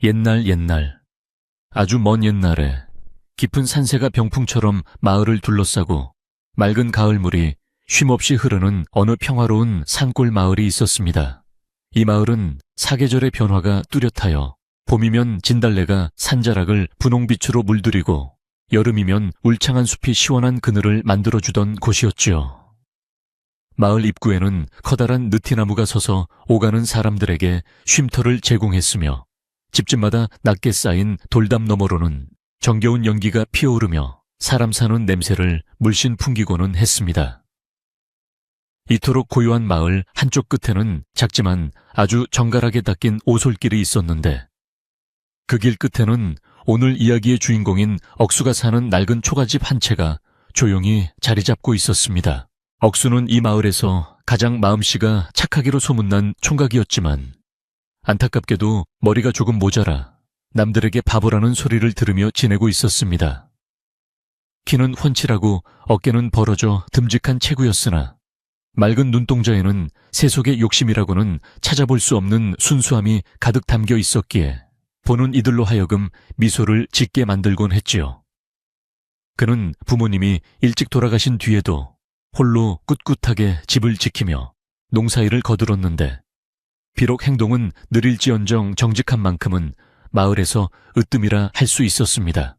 옛날, 아주 먼 옛날에 깊은 산세가 병풍처럼 마을을 둘러싸고 맑은 가을물이 쉼없이 흐르는 어느 평화로운 산골 마을이 있었습니다. 이 마을은 사계절의 변화가 뚜렷하여 봄이면 진달래가 산자락을 분홍빛으로 물들이고 여름이면 울창한 숲이 시원한 그늘을 만들어주던 곳이었지요. 마을 입구에는 커다란 느티나무가 서서 오가는 사람들에게 쉼터를 제공했으며 집집마다 낮게 쌓인 돌담 너머로는 정겨운 연기가 피어오르며 사람 사는 냄새를 물씬 풍기고는 했습니다. 이토록 고요한 마을 한쪽 끝에는 작지만 아주 정갈하게 닦인 오솔길이 있었는데 그 길 끝에는 오늘 이야기의 주인공인 억수가 사는 낡은 초가집 한 채가 조용히 자리 잡고 있었습니다. 억수는 이 마을에서 가장 마음씨가 착하기로 소문난 총각이었지만 안타깝게도 머리가 조금 모자라 남들에게 바보라는 소리를 들으며 지내고 있었습니다. 키는 훤칠하고 어깨는 벌어져 듬직한 체구였으나 맑은 눈동자에는 세속의 욕심이라고는 찾아볼 수 없는 순수함이 가득 담겨 있었기에 보는 이들로 하여금 미소를 짓게 만들곤 했지요. 그는 부모님이 일찍 돌아가신 뒤에도 홀로 꿋꿋하게 집을 지키며 농사일을 거들었는데 비록 행동은 느릴지언정 정직한 만큼은 마을에서 으뜸이라 할 수 있었습니다.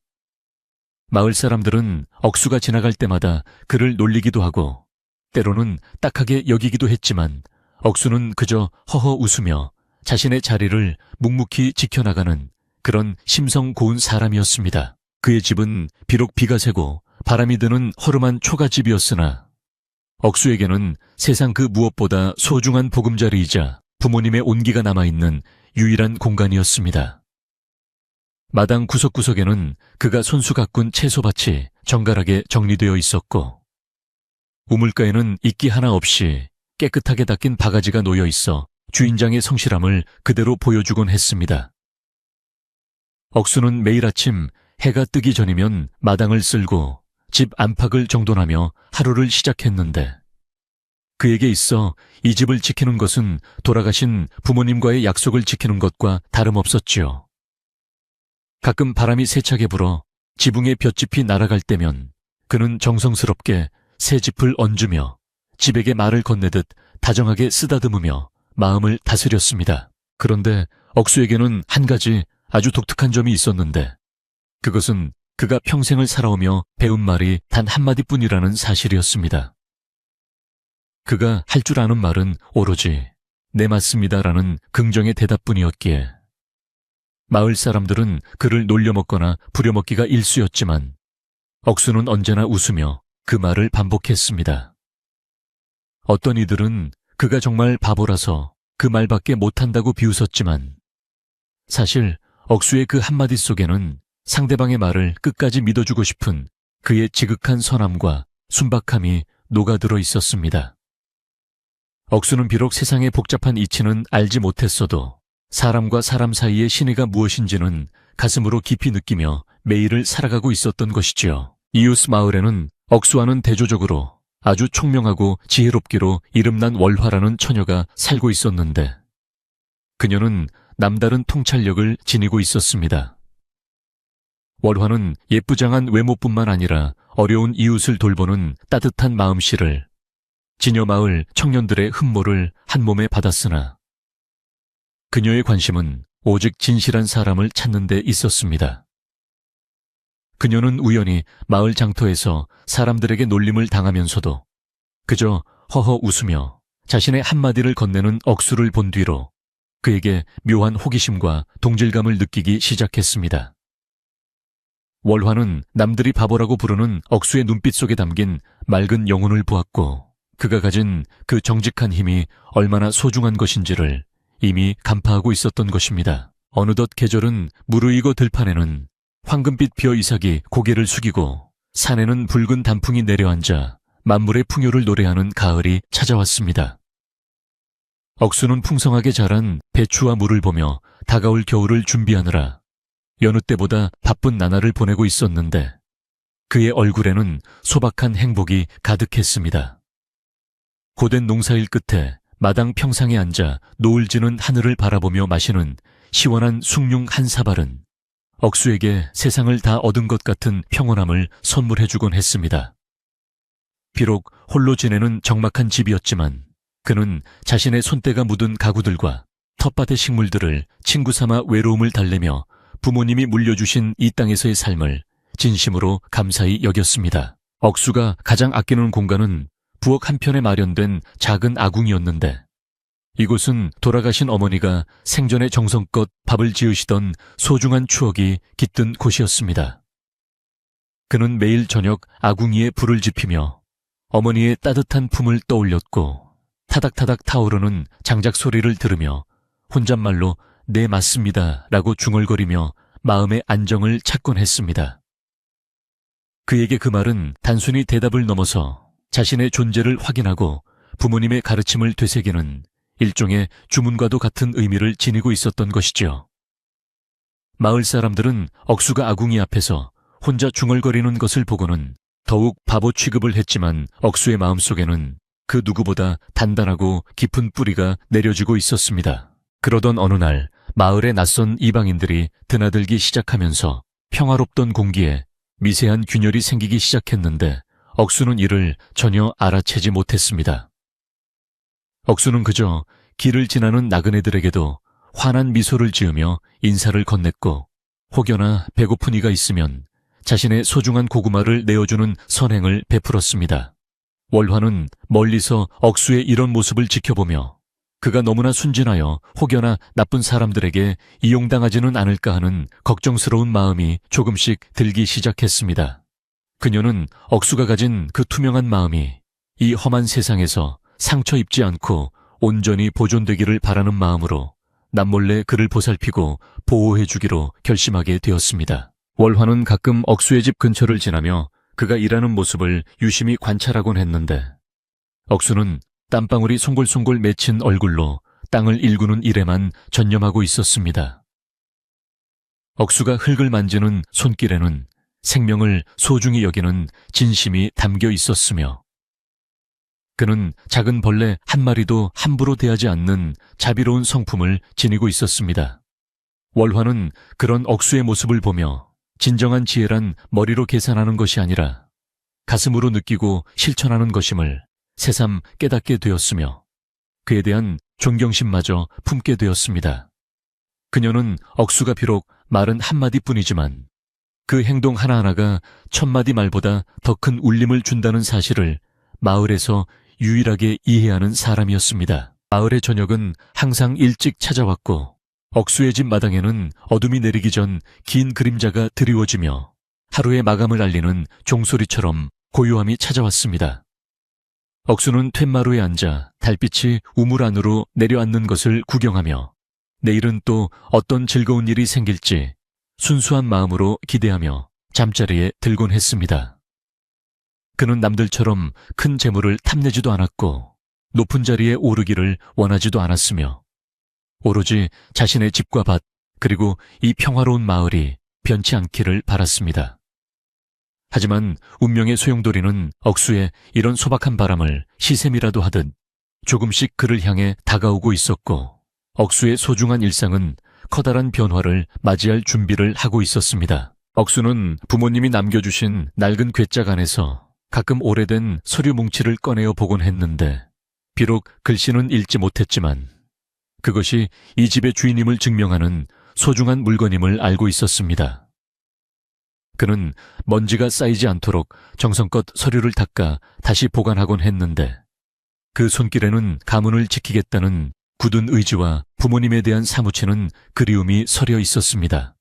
마을 사람들은 억수가 지나갈 때마다 그를 놀리기도 하고 때로는 딱하게 여기기도 했지만 억수는 그저 허허 웃으며 자신의 자리를 묵묵히 지켜나가는 그런 심성 고운 사람이었습니다. 그의 집은 비록 비가 새고 바람이 드는 허름한 초가집이었으나 억수에게는 세상 그 무엇보다 소중한 보금자리이자 부모님의 온기가 남아있는 유일한 공간이었습니다. 마당 구석구석에는 그가 손수 가꾼 채소밭이 정갈하게 정리되어 있었고 우물가에는 이끼 하나 없이 깨끗하게 닦인 바가지가 놓여 있어 주인장의 성실함을 그대로 보여주곤 했습니다. 억수는 매일 아침 해가 뜨기 전이면 마당을 쓸고 집 안팎을 정돈하며 하루를 시작했는데 그에게 있어 이 집을 지키는 것은 돌아가신 부모님과의 약속을 지키는 것과 다름없었지요. 가끔 바람이 세차게 불어 지붕에 볏짚이 날아갈 때면 그는 정성스럽게 새 짚을 얹으며 집에게 말을 건네듯 다정하게 쓰다듬으며 마음을 다스렸습니다. 그런데 억수에게는 한 가지 아주 독특한 점이 있었는데 그것은 그가 평생을 살아오며 배운 말이 단 한마디뿐이라는 사실이었습니다. 그가 할 줄 아는 말은 오로지 네 맞습니다라는 긍정의 대답뿐이었기에 마을 사람들은 그를 놀려먹거나 부려먹기가 일쑤였지만 억수는 언제나 웃으며 그 말을 반복했습니다. 어떤 이들은 그가 정말 바보라서 그 말밖에 못한다고 비웃었지만 사실 억수의 그 한마디 속에는 상대방의 말을 끝까지 믿어주고 싶은 그의 지극한 선함과 순박함이 녹아들어 있었습니다. 억수는 비록 세상의 복잡한 이치는 알지 못했어도 사람과 사람 사이의 신의가 무엇인지는 가슴으로 깊이 느끼며 매일을 살아가고 있었던 것이지요. 이웃 마을에는 억수와는 대조적으로 아주 총명하고 지혜롭기로 이름난 월화라는 처녀가 살고 있었는데 그녀는 남다른 통찰력을 지니고 있었습니다. 월화는 예쁘장한 외모뿐만 아니라 어려운 이웃을 돌보는 따뜻한 마음씨를 지녀 마을 청년들의 흠모를 한 몸에 받았으나 그녀의 관심은 오직 진실한 사람을 찾는 데 있었습니다. 그녀는 우연히 마을 장터에서 사람들에게 놀림을 당하면서도 그저 허허 웃으며 자신의 한마디를 건네는 억수를 본 뒤로 그에게 묘한 호기심과 동질감을 느끼기 시작했습니다. 월화는 남들이 바보라고 부르는 억수의 눈빛 속에 담긴 맑은 영혼을 보았고 그가 가진 그 정직한 힘이 얼마나 소중한 것인지를 이미 간파하고 있었던 것입니다. 어느덧 계절은 무르익어 들판에는 황금빛 벼 이삭이 고개를 숙이고 산에는 붉은 단풍이 내려앉아 만물의 풍요를 노래하는 가을이 찾아왔습니다. 억수는 풍성하게 자란 배추와 물을 보며 다가올 겨울을 준비하느라 여느 때보다 바쁜 나날을 보내고 있었는데 그의 얼굴에는 소박한 행복이 가득했습니다. 고된 농사일 끝에 마당 평상에 앉아 노을 지는 하늘을 바라보며 마시는 시원한 숭늉 한 사발은 억수에게 세상을 다 얻은 것 같은 평온함을 선물해주곤 했습니다. 비록 홀로 지내는 적막한 집이었지만 그는 자신의 손때가 묻은 가구들과 텃밭의 식물들을 친구 삼아 외로움을 달래며 부모님이 물려주신 이 땅에서의 삶을 진심으로 감사히 여겼습니다. 억수가 가장 아끼는 공간은 부엌 한편에 마련된 작은 아궁이었는데 이곳은 돌아가신 어머니가 생전에 정성껏 밥을 지으시던 소중한 추억이 깃든 곳이었습니다. 그는 매일 저녁 아궁이에 불을 지피며 어머니의 따뜻한 품을 떠올렸고 타닥타닥 타오르는 장작 소리를 들으며 혼잣말로 네 맞습니다 라고 중얼거리며 마음의 안정을 찾곤 했습니다. 그에게 그 말은 단순히 대답을 넘어서 자신의 존재를 확인하고 부모님의 가르침을 되새기는 일종의 주문과도 같은 의미를 지니고 있었던 것이죠. 마을 사람들은 억수가 아궁이 앞에서 혼자 중얼거리는 것을 보고는 더욱 바보 취급을 했지만 억수의 마음속에는 그 누구보다 단단하고 깊은 뿌리가 내려지고 있었습니다. 그러던 어느 날 마을의 낯선 이방인들이 드나들기 시작하면서 평화롭던 공기에 미세한 균열이 생기기 시작했는데 억수는 이를 전혀 알아채지 못했습니다. 억수는 그저 길을 지나는 나그네들에게도 환한 미소를 지으며 인사를 건넸고 혹여나 배고픈 이가 있으면 자신의 소중한 고구마를 내어주는 선행을 베풀었습니다. 월화는 멀리서 억수의 이런 모습을 지켜보며 그가 너무나 순진하여 혹여나 나쁜 사람들에게 이용당하지는 않을까 하는 걱정스러운 마음이 조금씩 들기 시작했습니다. 그녀는 억수가 가진 그 투명한 마음이 이 험한 세상에서 상처 입지 않고 온전히 보존되기를 바라는 마음으로 남몰래 그를 보살피고 보호해주기로 결심하게 되었습니다. 월화는 가끔 억수의 집 근처를 지나며 그가 일하는 모습을 유심히 관찰하곤 했는데 억수는 땀방울이 송골송골 맺힌 얼굴로 땅을 일구는 일에만 전념하고 있었습니다. 억수가 흙을 만지는 손길에는 생명을 소중히 여기는 진심이 담겨 있었으며 그는 작은 벌레 한 마리도 함부로 대하지 않는 자비로운 성품을 지니고 있었습니다. 월화는 그런 억수의 모습을 보며 진정한 지혜란 머리로 계산하는 것이 아니라 가슴으로 느끼고 실천하는 것임을 새삼 깨닫게 되었으며 그에 대한 존경심마저 품게 되었습니다. 그녀는 억수가 비록 말은 한마디뿐이지만 그 행동 하나하나가 천마디 말보다 더 큰 울림을 준다는 사실을 마을에서 유일하게 이해하는 사람이었습니다. 마을의 저녁은 항상 일찍 찾아왔고 억수의 집 마당에는 어둠이 내리기 전 긴 그림자가 드리워지며 하루의 마감을 알리는 종소리처럼 고요함이 찾아왔습니다. 억수는 툇마루에 앉아 달빛이 우물 안으로 내려앉는 것을 구경하며 내일은 또 어떤 즐거운 일이 생길지 순수한 마음으로 기대하며 잠자리에 들곤 했습니다. 그는 남들처럼 큰 재물을 탐내지도 않았고 높은 자리에 오르기를 원하지도 않았으며 오로지 자신의 집과 밭 그리고 이 평화로운 마을이 변치 않기를 바랐습니다. 하지만 운명의 소용돌이는 억수의 이런 소박한 바람을 시샘이라도 하듯 조금씩 그를 향해 다가오고 있었고 억수의 소중한 일상은 커다란 변화를 맞이할 준비를 하고 있었습니다. 억수는 부모님이 남겨주신 낡은 괴짝 안에서 가끔 오래된 서류 뭉치를 꺼내어 보곤 했는데 비록 글씨는 읽지 못했지만 그것이 이 집의 주인임을 증명하는 소중한 물건임을 알고 있었습니다. 그는 먼지가 쌓이지 않도록 정성껏 서류를 닦아 다시 보관하곤 했는데 그 손길에는 가문을 지키겠다는 굳은 의지와 부모님에 대한 사무치는 그리움이 서려 있었습니다.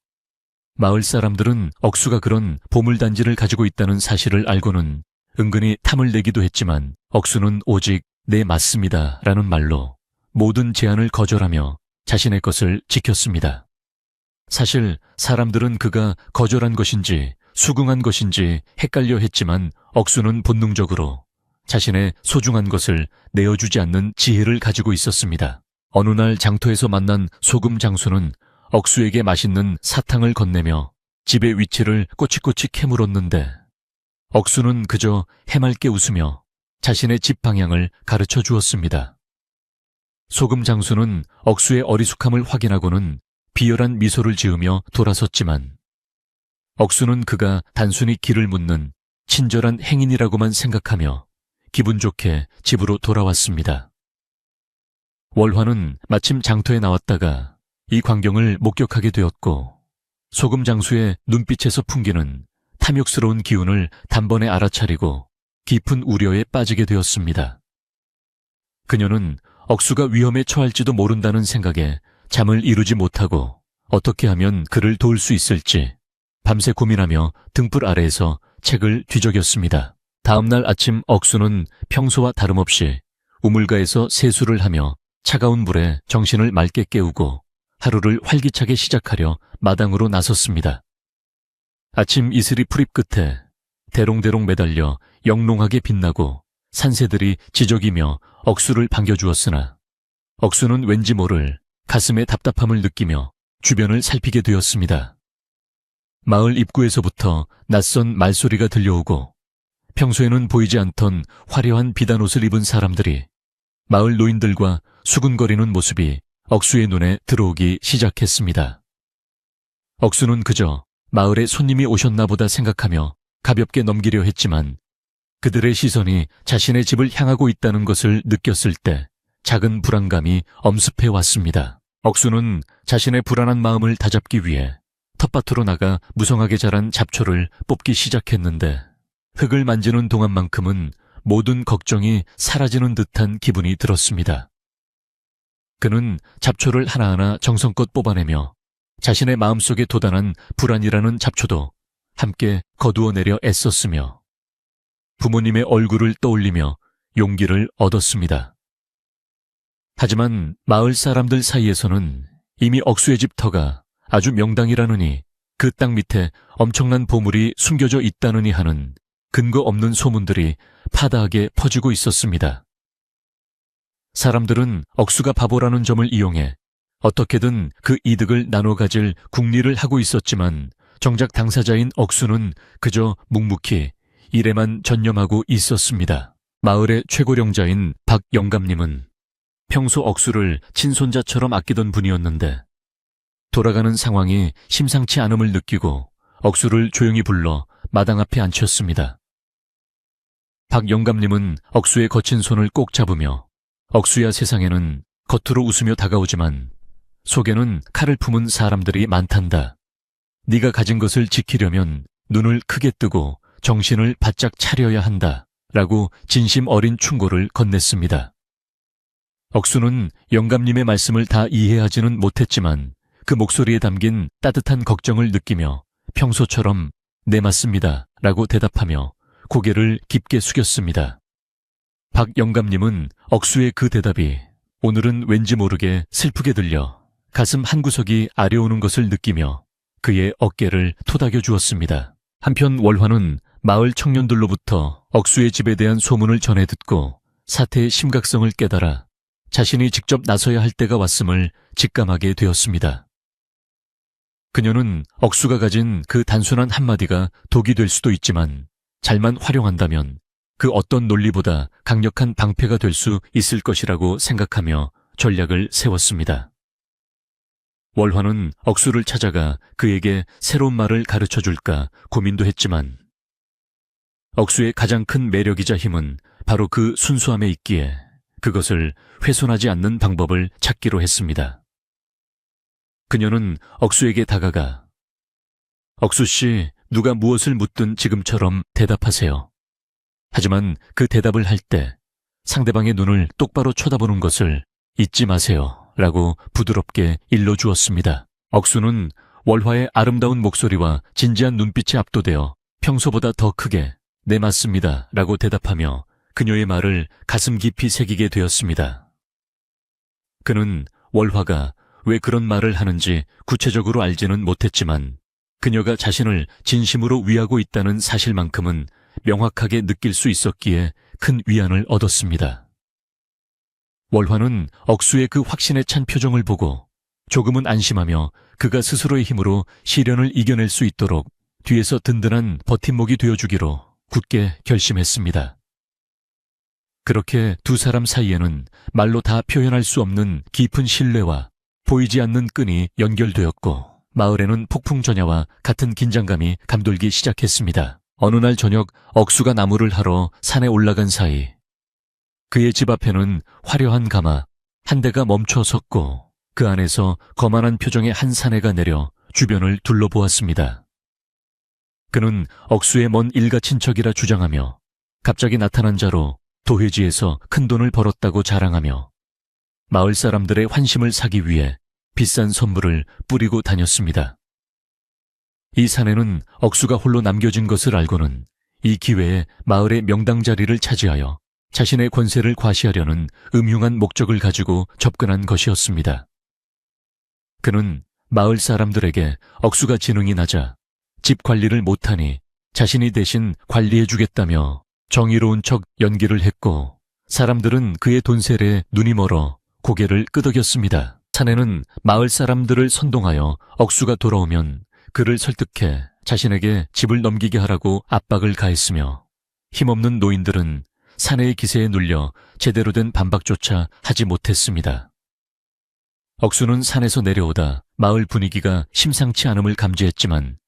마을 사람들은 억수가 그런 보물단지를 가지고 있다는 사실을 알고는 은근히 탐을 내기도 했지만 억수는 오직 네 맞습니다 라는 말로 모든 제안을 거절하며 자신의 것을 지켰습니다. 사실 사람들은 그가 거절한 것인지 수긍한 것인지 헷갈려 했지만 억수는 본능적으로 자신의 소중한 것을 내어주지 않는 지혜를 가지고 있었습니다. 어느 날 장터에서 만난 소금 장수는 억수에게 맛있는 사탕을 건네며 집의 위치를 꼬치꼬치 캐물었는데 억수는 그저 해맑게 웃으며 자신의 집 방향을 가르쳐 주었습니다. 소금 장수는 억수의 어리숙함을 확인하고는 비열한 미소를 지으며 돌아섰지만 억수는 그가 단순히 길을 묻는 친절한 행인이라고만 생각하며 기분 좋게 집으로 돌아왔습니다. 월화는 마침 장터에 나왔다가 이 광경을 목격하게 되었고 소금 장수의 눈빛에서 풍기는 탐욕스러운 기운을 단번에 알아차리고 깊은 우려에 빠지게 되었습니다. 그녀는 억수가 위험에 처할지도 모른다는 생각에 잠을 이루지 못하고 어떻게 하면 그를 도울 수 있을지 밤새 고민하며 등불 아래에서 책을 뒤적였습니다. 다음날 아침 억수는 평소와 다름없이 우물가에서 세수를 하며 차가운 물에 정신을 맑게 깨우고 하루를 활기차게 시작하려 마당으로 나섰습니다. 아침 이슬이 풀잎 끝에 대롱대롱 매달려 영롱하게 빛나고 산새들이 지저귀며 억수를 반겨주었으나 억수는 왠지 모를 가슴의 답답함을 느끼며 주변을 살피게 되었습니다. 마을 입구에서부터 낯선 말소리가 들려오고 평소에는 보이지 않던 화려한 비단옷을 입은 사람들이 마을 노인들과 수군거리는 모습이 억수의 눈에 들어오기 시작했습니다. 억수는 그저 마을에 손님이 오셨나 보다 생각하며 가볍게 넘기려 했지만 그들의 시선이 자신의 집을 향하고 있다는 것을 느꼈을 때 작은 불안감이 엄습해 왔습니다. 억수는 자신의 불안한 마음을 다잡기 위해 텃밭으로 나가 무성하게 자란 잡초를 뽑기 시작했는데 흙을 만지는 동안만큼은 모든 걱정이 사라지는 듯한 기분이 들었습니다. 그는 잡초를 하나하나 정성껏 뽑아내며 자신의 마음속에 돋아난 불안이라는 잡초도 함께 거두어내려 애썼으며 부모님의 얼굴을 떠올리며 용기를 얻었습니다. 하지만 마을 사람들 사이에서는 이미 억수의 집 터가 아주 명당이라느니 그 땅 밑에 엄청난 보물이 숨겨져 있다느니 하는 근거 없는 소문들이 파다하게 퍼지고 있었습니다. 사람들은 억수가 바보라는 점을 이용해 어떻게든 그 이득을 나눠 가질 궁리를 하고 있었지만 정작 당사자인 억수는 그저 묵묵히 일에만 전념하고 있었습니다. 마을의 최고령자인 박영감님은 평소 억수를 친손자처럼 아끼던 분이었는데 돌아가는 상황이 심상치 않음을 느끼고 억수를 조용히 불러 마당 앞에 앉혔습니다. 박영감님은 억수의 거친 손을 꼭 잡으며 억수야 세상에는 겉으로 웃으며 다가오지만 속에는 칼을 품은 사람들이 많단다. 네가 가진 것을 지키려면 눈을 크게 뜨고 정신을 바짝 차려야 한다. 라고 진심 어린 충고를 건넸습니다. 억수는 영감님의 말씀을 다 이해하지는 못했지만 그 목소리에 담긴 따뜻한 걱정을 느끼며 평소처럼 네 맞습니다. 라고 대답하며 고개를 깊게 숙였습니다. 박 영감님은 억수의 그 대답이 오늘은 왠지 모르게 슬프게 들려 가슴 한구석이 아려오는 것을 느끼며 그의 어깨를 토닥여 주었습니다. 한편 월화는 마을 청년들로부터 억수의 집에 대한 소문을 전해 듣고 사태의 심각성을 깨달아 자신이 직접 나서야 할 때가 왔음을 직감하게 되었습니다. 그녀는 억수가 가진 그 단순한 한마디가 독이 될 수도 있지만 잘만 활용한다면 그 어떤 논리보다 강력한 방패가 될 수 있을 것이라고 생각하며 전략을 세웠습니다. 월화는 억수를 찾아가 그에게 새로운 말을 가르쳐 줄까 고민도 했지만 억수의 가장 큰 매력이자 힘은 바로 그 순수함에 있기에 그것을 훼손하지 않는 방법을 찾기로 했습니다. 그녀는 억수에게 다가가 억수씨, 누가 무엇을 묻든 지금처럼 대답하세요. 하지만 그 대답을 할 때 상대방의 눈을 똑바로 쳐다보는 것을 잊지 마세요. 라고 부드럽게 일러주었습니다. 억수는 월화의 아름다운 목소리와 진지한 눈빛에 압도되어 평소보다 더 크게 네 맞습니다. 라고 대답하며 그녀의 말을 가슴 깊이 새기게 되었습니다. 그는 월화가 왜 그런 말을 하는지 구체적으로 알지는 못했지만 그녀가 자신을 진심으로 위하고 있다는 사실만큼은 명확하게 느낄 수 있었기에 큰 위안을 얻었습니다. 월화는 억수의 그 확신에 찬 표정을 보고 조금은 안심하며 그가 스스로의 힘으로 시련을 이겨낼 수 있도록 뒤에서 든든한 버팀목이 되어주기로 굳게 결심했습니다. 그렇게 두 사람 사이에는 말로 다 표현할 수 없는 깊은 신뢰와 보이지 않는 끈이 연결되었고 마을에는 폭풍전야와 같은 긴장감이 감돌기 시작했습니다. 어느 날 저녁 억수가 나무를 하러 산에 올라간 사이 그의 집 앞에는 화려한 가마 한 대가 멈춰 섰고 그 안에서 거만한 표정의 한 사내가 내려 주변을 둘러보았습니다. 그는 억수의 먼 일가 친척이라 주장하며 갑자기 나타난 자로 도회지에서 큰돈을 벌었다고 자랑하며 마을 사람들의 환심을 사기 위해 비싼 선물을 뿌리고 다녔습니다. 이 사내는 억수가 홀로 남겨진 것을 알고는 이 기회에 마을의 명당 자리를 차지하여 자신의 권세를 과시하려는 음흉한 목적을 가지고 접근한 것이었습니다. 그는 마을 사람들에게 억수가 지능이 낮아 집 관리를 못하니 자신이 대신 관리해주겠다며 정의로운 척 연기를 했고 사람들은 그의 돈세례에 눈이 멀어 고개를 끄덕였습니다. 사내는 마을 사람들을 선동하여 억수가 돌아오면 그를 설득해 자신에게 집을 넘기게 하라고 압박을 가했으며 힘없는 노인들은 사내의 기세에 눌려 제대로 된 반박조차 하지 못했습니다. 억수는 산에서 내려오다 마을 분위기가 심상치 않음을 감지했지만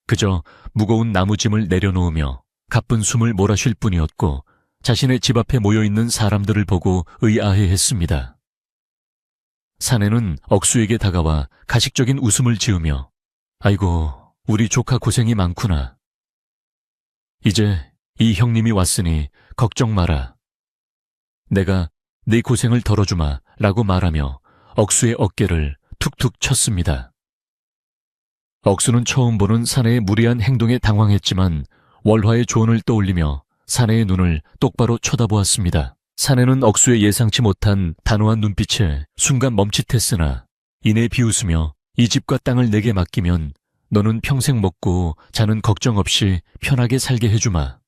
그저 무거운 나무짐을 내려놓으며 가쁜 숨을 몰아쉴 뿐이었고 자신의 집 앞에 모여있는 사람들을 보고 의아해했습니다. 사내는 억수에게 다가와 가식적인 웃음을 지으며 아이고 우리 조카 고생이 많구나. 이제 이 형님이 왔으니 걱정 마라. 내가 네 고생을 덜어주마 라고 말하며 억수의 어깨를 툭툭 쳤습니다. 억수는 처음 보는 사내의 무리한 행동에 당황했지만 월화의 조언을 떠올리며 사내의 눈을 똑바로 쳐다보았습니다. 사내는 억수의 예상치 못한 단호한 눈빛에 순간 멈칫했으나 이내 비웃으며 이 집과 땅을 내게 맡기면 너는 평생 먹고 자는 걱정 없이 편하게 살게 해주마.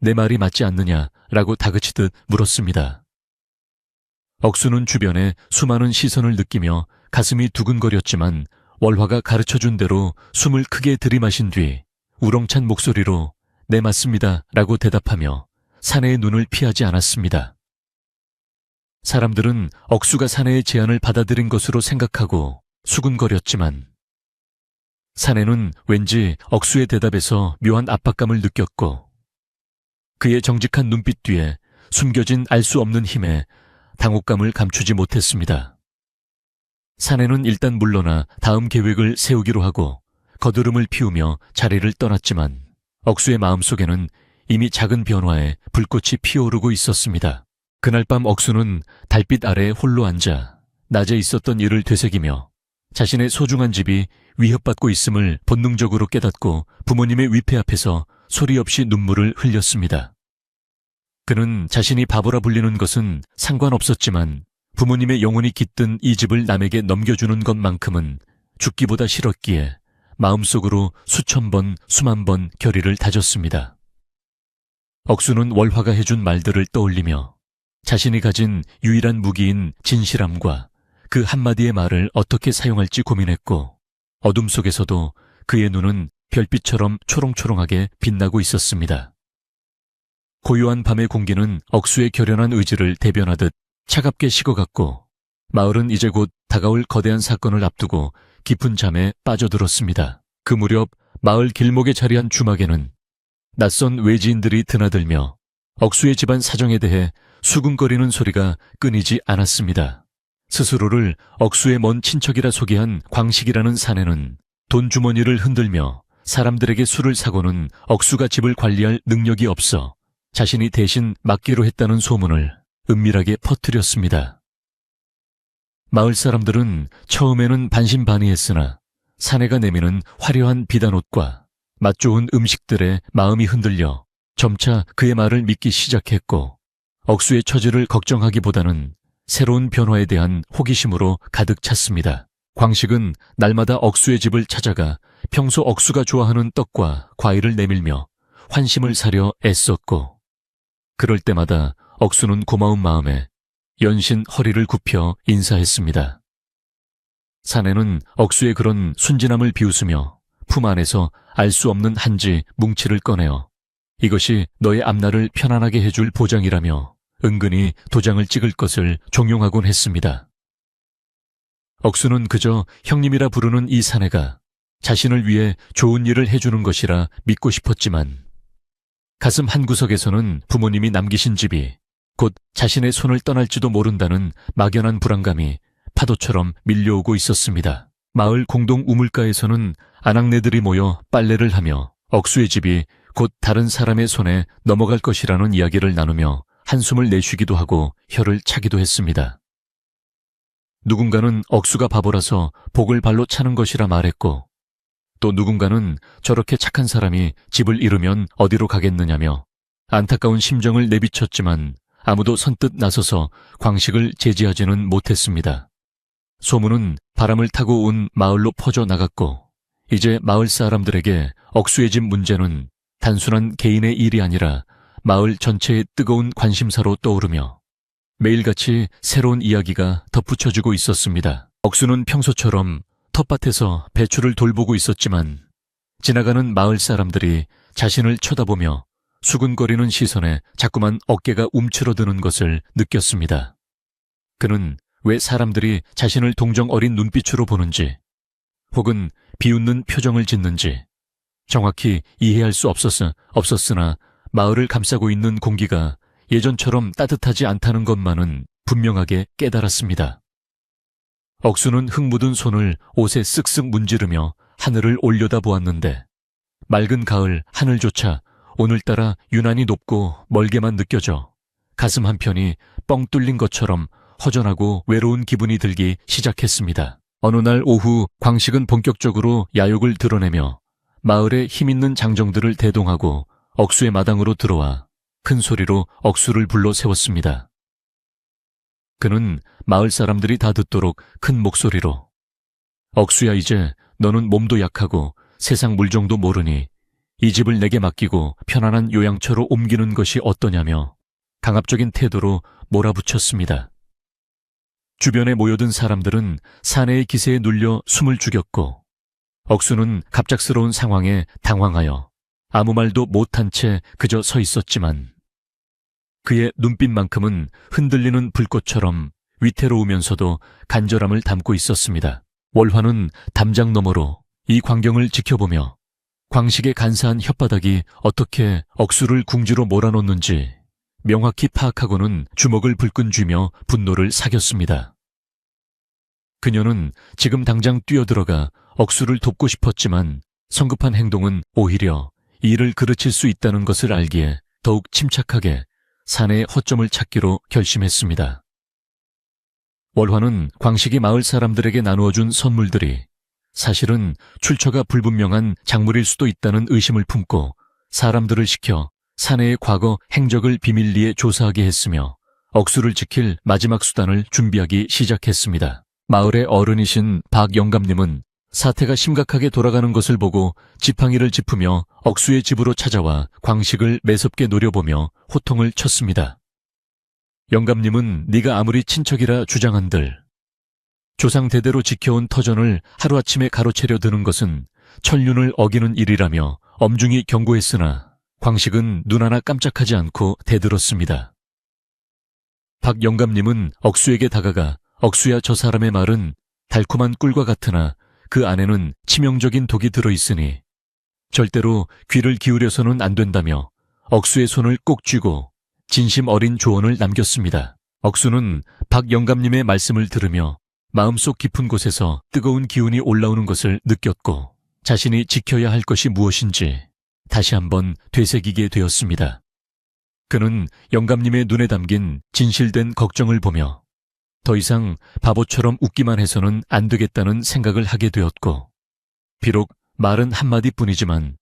내 말이 맞지 않느냐라고 다그치듯 물었습니다. 억수는 주변에 수많은 시선을 느끼며 가슴이 두근거렸지만 월화가 가르쳐준 대로 숨을 크게 들이마신 뒤 우렁찬 목소리로 네 맞습니다 라고 대답하며 사내의 눈을 피하지 않았습니다. 사람들은 억수가 사내의 제안을 받아들인 것으로 생각하고 수군거렸지만 사내는 왠지 억수의 대답에서 묘한 압박감을 느꼈고 그의 정직한 눈빛 뒤에 숨겨진 알 수 없는 힘에 당혹감을 감추지 못했습니다. 사내는 일단 물러나 다음 계획을 세우기로 하고 거드름을 피우며 자리를 떠났지만 억수의 마음속에는 이미 작은 변화에 불꽃이 피어오르고 있었습니다. 그날 밤 억수는 달빛 아래에 홀로 앉아 낮에 있었던 일을 되새기며 자신의 소중한 집이 위협받고 있음을 본능적으로 깨닫고 부모님의 위패 앞에서 소리 없이 눈물을 흘렸습니다. 그는 자신이 바보라 불리는 것은 상관없었지만 부모님의 영혼이 깃든 이 집을 남에게 넘겨주는 것만큼은 죽기보다 싫었기에 마음속으로 수천 번, 수만 번 결의를 다졌습니다. 억수는 월화가 해준 말들을 떠올리며 자신이 가진 유일한 무기인 진실함과 그 한마디의 말을 어떻게 사용할지 고민했고 어둠 속에서도 그의 눈은 별빛처럼 초롱초롱하게 빛나고 있었습니다. 고요한 밤의 공기는 억수의 결연한 의지를 대변하듯 차갑게 식어갔고 마을은 이제 곧 다가올 거대한 사건을 앞두고 깊은 잠에 빠져들었습니다. 그 무렵 마을 길목에 자리한 주막에는 낯선 외지인들이 드나들며 억수의 집안 사정에 대해 수군거리는 소리가 끊이지 않았습니다. 스스로를 억수의 먼 친척이라 소개한 광식이라는 사내는 돈 주머니를 흔들며 사람들에게 술을 사고는 억수가 집을 관리할 능력이 없어 자신이 대신 맡기로 했다는 소문을 은밀하게 퍼뜨렸습니다. 마을 사람들은 처음에는 반신반의했으나 사내가 내미는 화려한 비단옷과 맛 좋은 음식들에 마음이 흔들려 점차 그의 말을 믿기 시작했고 억수의 처지를 걱정하기보다는 새로운 변화에 대한 호기심으로 가득 찼습니다. 광식은 날마다 억수의 집을 찾아가 평소 억수가 좋아하는 떡과 과일을 내밀며 환심을 사려 애썼고 그럴 때마다 억수는 고마운 마음에 연신 허리를 굽혀 인사했습니다. 사내는 억수의 그런 순진함을 비웃으며 품 안에서 알 수 없는 한지 뭉치를 꺼내어 이것이 너의 앞날을 편안하게 해줄 보장이라며 은근히 도장을 찍을 것을 종용하곤 했습니다. 억수는 그저 형님이라 부르는 이 사내가 자신을 위해 좋은 일을 해주는 것이라 믿고 싶었지만 가슴 한구석에서는 부모님이 남기신 집이 곧 자신의 손을 떠날지도 모른다는 막연한 불안감이 파도처럼 밀려오고 있었습니다. 마을 공동 우물가에서는 아낙네들이 모여 빨래를 하며 억수의 집이 곧 다른 사람의 손에 넘어갈 것이라는 이야기를 나누며 한숨을 내쉬기도 하고 혀를 차기도 했습니다. 누군가는 억수가 바보라서 복을 발로 차는 것이라 말했고 또 누군가는 저렇게 착한 사람이 집을 잃으면 어디로 가겠느냐며 안타까운 심정을 내비쳤지만 아무도 선뜻 나서서 광식을 제지하지는 못했습니다. 소문은 바람을 타고 온 마을로 퍼져나갔고 이제 마을 사람들에게 억수의 집 문제는 단순한 개인의 일이 아니라 마을 전체의 뜨거운 관심사로 떠오르며 매일같이 새로운 이야기가 덧붙여지고 있었습니다. 억수는 평소처럼 텃밭에서 배추를 돌보고 있었지만 지나가는 마을 사람들이 자신을 쳐다보며 수근거리는 시선에 자꾸만 어깨가 움츠러드는 것을 느꼈습니다. 그는 왜 사람들이 자신을 동정 어린 눈빛으로 보는지 혹은 비웃는 표정을 짓는지 정확히 이해할 수 없었으나 마을을 감싸고 있는 공기가 예전처럼 따뜻하지 않다는 것만은 분명하게 깨달았습니다. 억수는 흙 묻은 손을 옷에 쓱쓱 문지르며 하늘을 올려다보았는데 맑은 가을 하늘조차 오늘따라 유난히 높고 멀게만 느껴져 가슴 한편이 뻥 뚫린 것처럼 허전하고 외로운 기분이 들기 시작했습니다. 어느 날 오후 광식은 본격적으로 야욕을 드러내며 마을의 힘있는 장정들을 대동하고 억수의 마당으로 들어와 큰 소리로 억수를 불러 세웠습니다. 그는 마을 사람들이 다 듣도록 큰 목소리로 억수야, 이제 너는 몸도 약하고 세상 물정도 모르니 이 집을 내게 맡기고 편안한 요양처로 옮기는 것이 어떠냐며 강압적인 태도로 몰아붙였습니다. 주변에 모여든 사람들은 사내의 기세에 눌려 숨을 죽였고 억수는 갑작스러운 상황에 당황하여 아무 말도 못한 채 그저 서 있었지만 그의 눈빛만큼은 흔들리는 불꽃처럼 위태로우면서도 간절함을 담고 있었습니다. 월화는 담장 너머로 이 광경을 지켜보며 광식의 간사한 혓바닥이 어떻게 억수를 궁지로 몰아놓는지 명확히 파악하고는 주먹을 불끈 쥐며 분노를 사겼습니다. 그녀는 지금 당장 뛰어들어가 억수를 돕고 싶었지만 성급한 행동은 오히려 일을 그르칠 수 있다는 것을 알기에 더욱 침착하게 사내의 허점을 찾기로 결심했습니다. 월화는 광식이 마을 사람들에게 나누어준 선물들이 사실은 출처가 불분명한 작물일 수도 있다는 의심을 품고 사람들을 시켜 사내의 과거 행적을 비밀리에 조사하게 했으며 억수를 지킬 마지막 수단을 준비하기 시작했습니다. 마을의 어른이신 박 영감님은 사태가 심각하게 돌아가는 것을 보고 지팡이를 짚으며 억수의 집으로 찾아와 광식을 매섭게 노려보며 호통을 쳤습니다. 영감님은 네가 아무리 친척이라 주장한들 조상 대대로 지켜온 터전을 하루아침에 가로채려 드는 것은 천륜을 어기는 일이라며 엄중히 경고했으나 광식은 눈 하나 깜짝하지 않고 대들었습니다. 박 영감님은 억수에게 다가가 억수야, 저 사람의 말은 달콤한 꿀과 같으나 그 안에는 치명적인 독이 들어있으니 절대로 귀를 기울여서는 안 된다며 억수의 손을 꼭 쥐고 진심 어린 조언을 남겼습니다. 억수는 박 영감님의 말씀을 들으며 마음속 깊은 곳에서 뜨거운 기운이 올라오는 것을 느꼈고 자신이 지켜야 할 것이 무엇인지 다시 한번 되새기게 되었습니다. 그는 영감님의 눈에 담긴 진실된 걱정을 보며 더 이상 바보처럼 웃기만 해서는 안 되겠다는 생각을 하게 되었고 비록 말은 한마디뿐이지만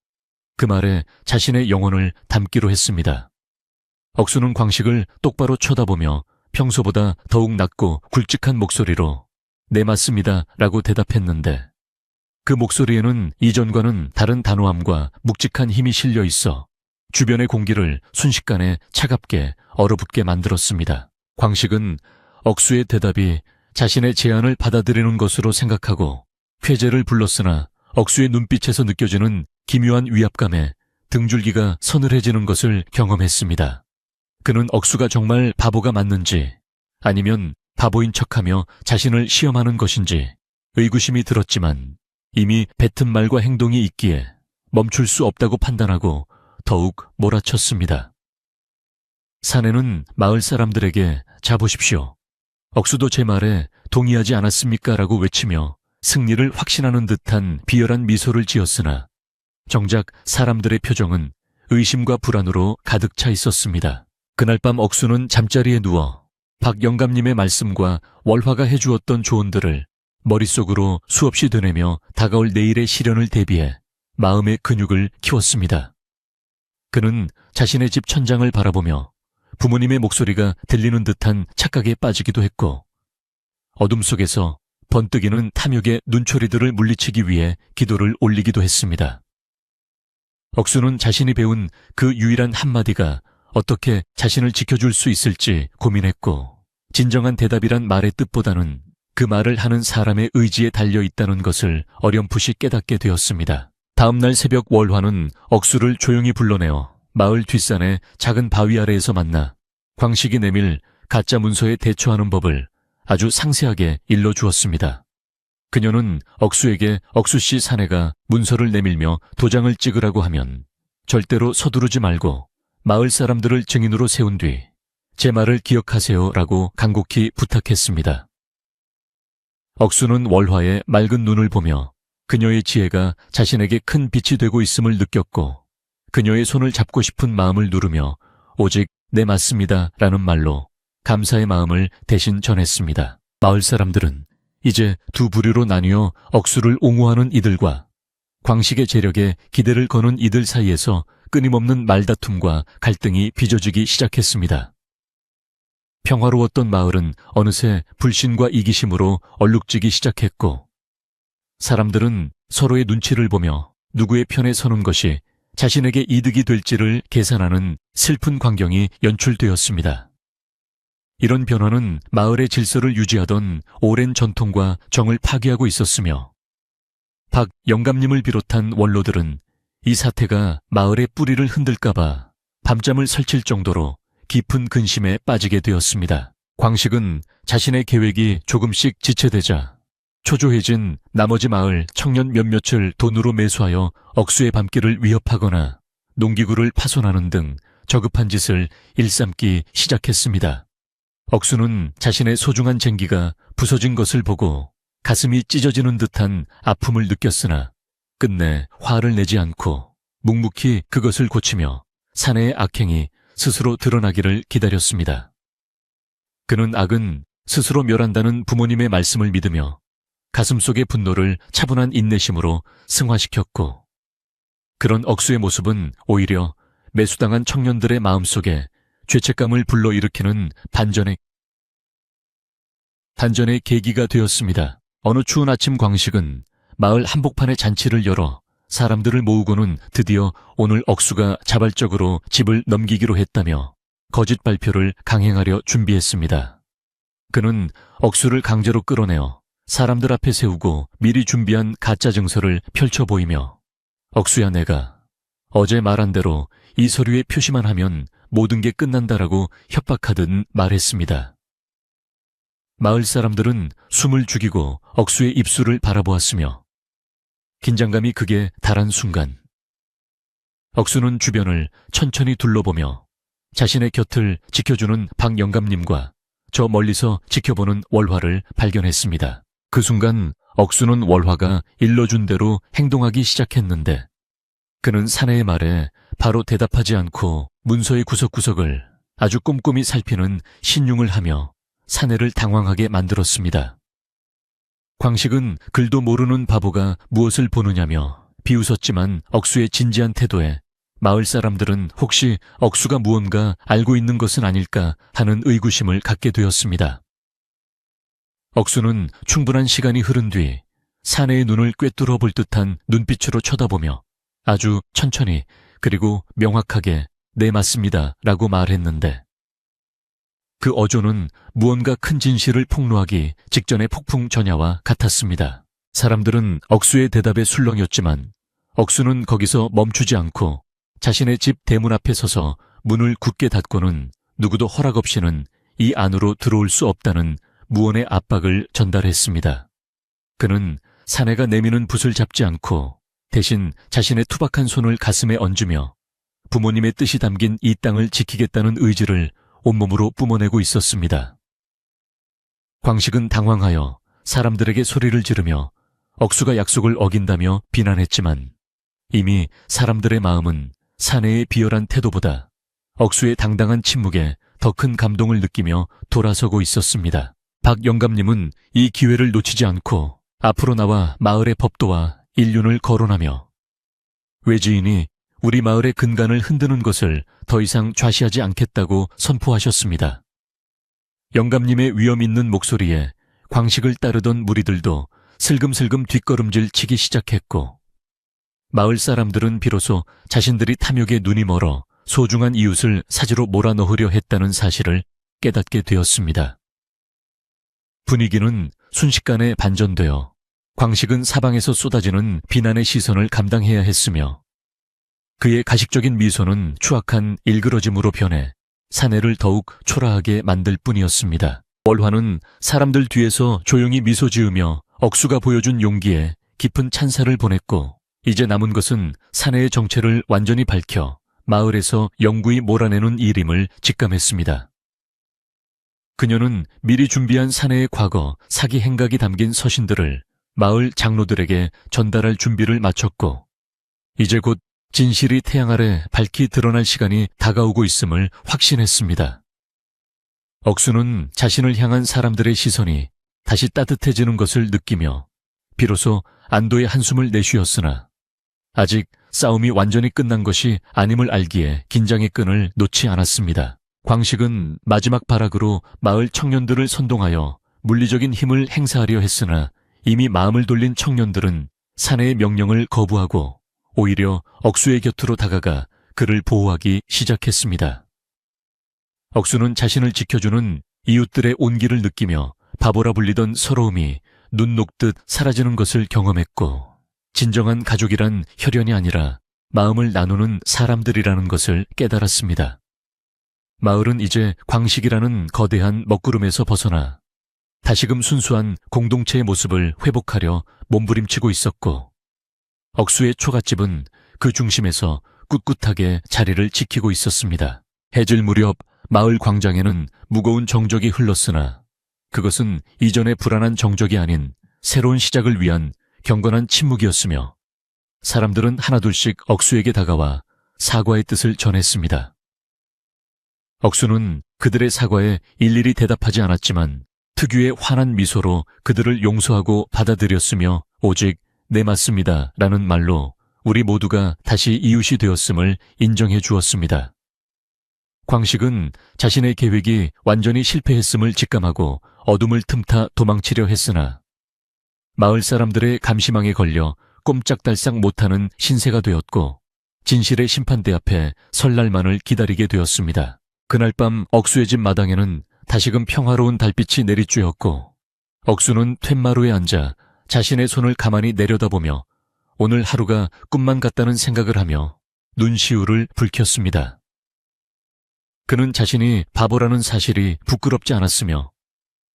그 말에 자신의 영혼을 담기로 했습니다. 억수는 광식을 똑바로 쳐다보며 평소보다 더욱 낮고 굵직한 목소리로 네, 맞습니다 라고 대답했는데 그 목소리에는 이전과는 다른 단호함과 묵직한 힘이 실려 있어 주변의 공기를 순식간에 차갑게 얼어붙게 만들었습니다. 광식은 억수의 대답이 자신의 제안을 받아들이는 것으로 생각하고 쾌재를 불렀으나 억수의 눈빛에서 느껴지는 기묘한 위압감에 등줄기가 서늘해지는 것을 경험했습니다. 그는 억수가 정말 바보가 맞는지 아니면 바보인 척하며 자신을 시험하는 것인지 의구심이 들었지만 이미 뱉은 말과 행동이 있기에 멈출 수 없다고 판단하고 더욱 몰아쳤습니다. 사내는 마을 사람들에게 자보십시오. 억수도 제 말에 동의하지 않았습니까? 라고 외치며 승리를 확신하는 듯한 비열한 미소를 지었으나 정작 사람들의 표정은 의심과 불안으로 가득 차 있었습니다. 그날 밤 억수는 잠자리에 누워 박 영감님의 말씀과 월화가 해주었던 조언들을 머릿속으로 수없이 되뇌며 다가올 내일의 시련을 대비해 마음의 근육을 키웠습니다. 그는 자신의 집 천장을 바라보며 부모님의 목소리가 들리는 듯한 착각에 빠지기도 했고 어둠 속에서 번뜩이는 탐욕의 눈초리들을 물리치기 위해 기도를 올리기도 했습니다. 억수는 자신이 배운 그 유일한 한마디가 어떻게 자신을 지켜줄 수 있을지 고민했고 진정한 대답이란 말의 뜻보다는 그 말을 하는 사람의 의지에 달려 있다는 것을 어렴풋이 깨닫게 되었습니다. 다음 날 새벽 월화는 억수를 조용히 불러내어 마을 뒷산의 작은 바위 아래에서 만나 광식이 내밀 가짜 문서에 대처하는 법을 아주 상세하게 일러주었습니다. 그녀는 억수에게 억수씨 사내가 문서를 내밀며 도장을 찍으라고 하면 절대로 서두르지 말고 마을 사람들을 증인으로 세운 뒤 제 말을 기억하세요 라고 간곡히 부탁했습니다. 억수는 월화의 맑은 눈을 보며 그녀의 지혜가 자신에게 큰 빛이 되고 있음을 느꼈고 그녀의 손을 잡고 싶은 마음을 누르며 오직 네 맞습니다 라는 말로 감사의 마음을 대신 전했습니다. 마을 사람들은 이제 두 부류로 나뉘어 억수를 옹호하는 이들과 광식의 재력에 기대를 거는 이들 사이에서 끊임없는 말다툼과 갈등이 빚어지기 시작했습니다. 평화로웠던 마을은 어느새 불신과 이기심으로 얼룩지기 시작했고 사람들은 서로의 눈치를 보며 누구의 편에 서는 것이 자신에게 이득이 될지를 계산하는 슬픈 광경이 연출되었습니다. 이런 변화는 마을의 질서를 유지하던 오랜 전통과 정을 파괴하고 있었으며 박 영감님을 비롯한 원로들은 이 사태가 마을의 뿌리를 흔들까봐 밤잠을 설칠 정도로 깊은 근심에 빠지게 되었습니다. 광식은 자신의 계획이 조금씩 지체되자 초조해진 나머지 마을 청년 몇몇을 돈으로 매수하여 억수의 밤길을 위협하거나 농기구를 파손하는 등 저급한 짓을 일삼기 시작했습니다. 억수는 자신의 소중한 쟁기가 부서진 것을 보고 가슴이 찢어지는 듯한 아픔을 느꼈으나 끝내 화를 내지 않고 묵묵히 그것을 고치며 사내의 악행이 스스로 드러나기를 기다렸습니다. 그는 악은 스스로 멸한다는 부모님의 말씀을 믿으며 가슴속의 분노를 차분한 인내심으로 승화시켰고 그런 억수의 모습은 오히려 매수당한 청년들의 마음속에 죄책감을 불러일으키는 반전의 계기가 되었습니다. 어느 추운 아침 광식은 마을 한복판에 잔치를 열어 사람들을 모으고는 드디어 오늘 억수가 자발적으로 집을 넘기기로 했다며 거짓 발표를 강행하려 준비했습니다. 그는 억수를 강제로 끌어내어 사람들 앞에 세우고 미리 준비한 가짜 증서를 펼쳐 보이며 억수야 내가 어제 말한 대로 이 서류에 표시만 하면 모든 게 끝난다라고 협박하듯 말했습니다. 마을 사람들은 숨을 죽이고 억수의 입술을 바라보았으며 긴장감이 극에 달한 순간 억수는 주변을 천천히 둘러보며 자신의 곁을 지켜주는 박 영감님과 저 멀리서 지켜보는 월화를 발견했습니다. 그 순간 억수는 월화가 일러준 대로 행동하기 시작했는데 그는 사내의 말에 바로 대답하지 않고 문서의 구석구석을 아주 꼼꼼히 살피는 신용을 하며 사내를 당황하게 만들었습니다. 광식은 글도 모르는 바보가 무엇을 보느냐며 비웃었지만 억수의 진지한 태도에 마을 사람들은 혹시 억수가 무언가 알고 있는 것은 아닐까 하는 의구심을 갖게 되었습니다. 억수는 충분한 시간이 흐른 뒤 사내의 눈을 꿰뚫어 볼 듯한 눈빛으로 쳐다보며 아주 천천히 그리고 명확하게 네 맞습니다 라고 말했는데 그 어조는 무언가 큰 진실을 폭로하기 직전의 폭풍 전야와 같았습니다. 사람들은 억수의 대답에 술렁였지만 억수는 거기서 멈추지 않고 자신의 집 대문 앞에 서서 문을 굳게 닫고는 누구도 허락 없이는 이 안으로 들어올 수 없다는 무언의 압박을 전달했습니다. 그는 사내가 내미는 붓을 잡지 않고 대신 자신의 투박한 손을 가슴에 얹으며 부모님의 뜻이 담긴 이 땅을 지키겠다는 의지를 온몸으로 뿜어내고 있었습니다. 광식은 당황하여 사람들에게 소리를 지르며 억수가 약속을 어긴다며 비난했지만 이미 사람들의 마음은 사내의 비열한 태도보다 억수의 당당한 침묵에 더 큰 감동을 느끼며 돌아서고 있었습니다. 박 영감님은 이 기회를 놓치지 않고 앞으로 나와 마을의 법도와 일륜을 거론하며 외지인이 우리 마을의 근간을 흔드는 것을 더 이상 좌시하지 않겠다고 선포하셨습니다. 영감님의 위엄 있는 목소리에 광식을 따르던 무리들도 슬금슬금 뒷걸음질 치기 시작했고 마을 사람들은 비로소 자신들이 탐욕에 눈이 멀어 소중한 이웃을 사지로 몰아넣으려 했다는 사실을 깨닫게 되었습니다. 분위기는 순식간에 반전되어 광식은 사방에서 쏟아지는 비난의 시선을 감당해야 했으며 그의 가식적인 미소는 추악한 일그러짐으로 변해 사내를 더욱 초라하게 만들 뿐이었습니다. 월화는 사람들 뒤에서 조용히 미소 지으며 억수가 보여준 용기에 깊은 찬사를 보냈고 이제 남은 것은 사내의 정체를 완전히 밝혀 마을에서 영구히 몰아내는 일임을 직감했습니다. 그녀는 미리 준비한 사내의 과거, 사기 행각이 담긴 서신들을 마을 장로들에게 전달할 준비를 마쳤고 이제 곧 진실이 태양 아래 밝히 드러날 시간이 다가오고 있음을 확신했습니다. 억수는 자신을 향한 사람들의 시선이 다시 따뜻해지는 것을 느끼며 비로소 안도의 한숨을 내쉬었으나 아직 싸움이 완전히 끝난 것이 아님을 알기에 긴장의 끈을 놓지 않았습니다. 광식은 마지막 발악으로 마을 청년들을 선동하여 물리적인 힘을 행사하려 했으나 이미 마음을 돌린 청년들은 사내의 명령을 거부하고 오히려 억수의 곁으로 다가가 그를 보호하기 시작했습니다. 억수는 자신을 지켜주는 이웃들의 온기를 느끼며 바보라 불리던 서러움이 눈 녹듯 사라지는 것을 경험했고 진정한 가족이란 혈연이 아니라 마음을 나누는 사람들이라는 것을 깨달았습니다. 마을은 이제 광식이라는 거대한 먹구름에서 벗어나 다시금 순수한 공동체의 모습을 회복하려 몸부림치고 있었고 억수의 초가집은 그 중심에서 꿋꿋하게 자리를 지키고 있었습니다. 해질 무렵 마을 광장에는 무거운 정적이 흘렀으나 그것은 이전의 불안한 정적이 아닌 새로운 시작을 위한 경건한 침묵이었으며 사람들은 하나둘씩 억수에게 다가와 사과의 뜻을 전했습니다. 억수는 그들의 사과에 일일이 대답하지 않았지만 특유의 환한 미소로 그들을 용서하고 받아들였으며 오직 네 맞습니다 라는 말로 우리 모두가 다시 이웃이 되었음을 인정해 주었습니다. 광식은 자신의 계획이 완전히 실패했음을 직감하고 어둠을 틈타 도망치려 했으나 마을 사람들의 감시망에 걸려 꼼짝달싹 못하는 신세가 되었고 진실의 심판대 앞에 설날만을 기다리게 되었습니다. 그날 밤 억수의 집 마당에는 다시금 평화로운 달빛이 내리쬐었고 억수는 툇마루에 앉아 자신의 손을 가만히 내려다보며 오늘 하루가 꿈만 같다는 생각을 하며 눈시울을 붉혔습니다. 그는 자신이 바보라는 사실이 부끄럽지 않았으며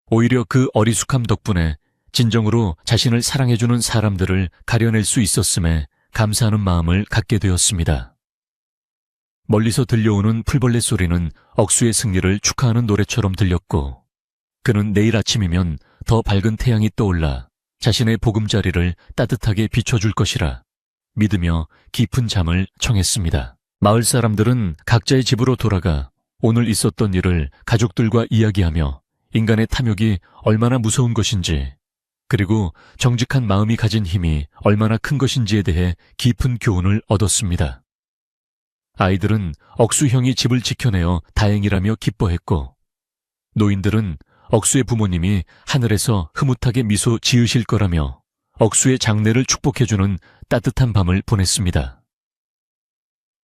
오히려 그 어리숙함 덕분에 진정으로 자신을 사랑해주는 사람들을 가려낼 수 있었음에 감사하는 마음을 갖게 되었습니다. 멀리서 들려오는 풀벌레 소리는 억수의 승리를 축하하는 노래처럼 들렸고 그는 내일 아침이면 더 밝은 태양이 떠올라 자신의 보금자리를 따뜻하게 비춰줄 것이라 믿으며 깊은 잠을 청했습니다. 마을 사람들은 각자의 집으로 돌아가 오늘 있었던 일을 가족들과 이야기하며 인간의 탐욕이 얼마나 무서운 것인지 그리고 정직한 마음이 가진 힘이 얼마나 큰 것인지에 대해 깊은 교훈을 얻었습니다. 아이들은 억수형이 집을 지켜내어 다행이라며 기뻐했고 노인들은 억수의 부모님이 하늘에서 흐뭇하게 미소 지으실 거라며 억수의 장래를 축복해주는 따뜻한 밤을 보냈습니다.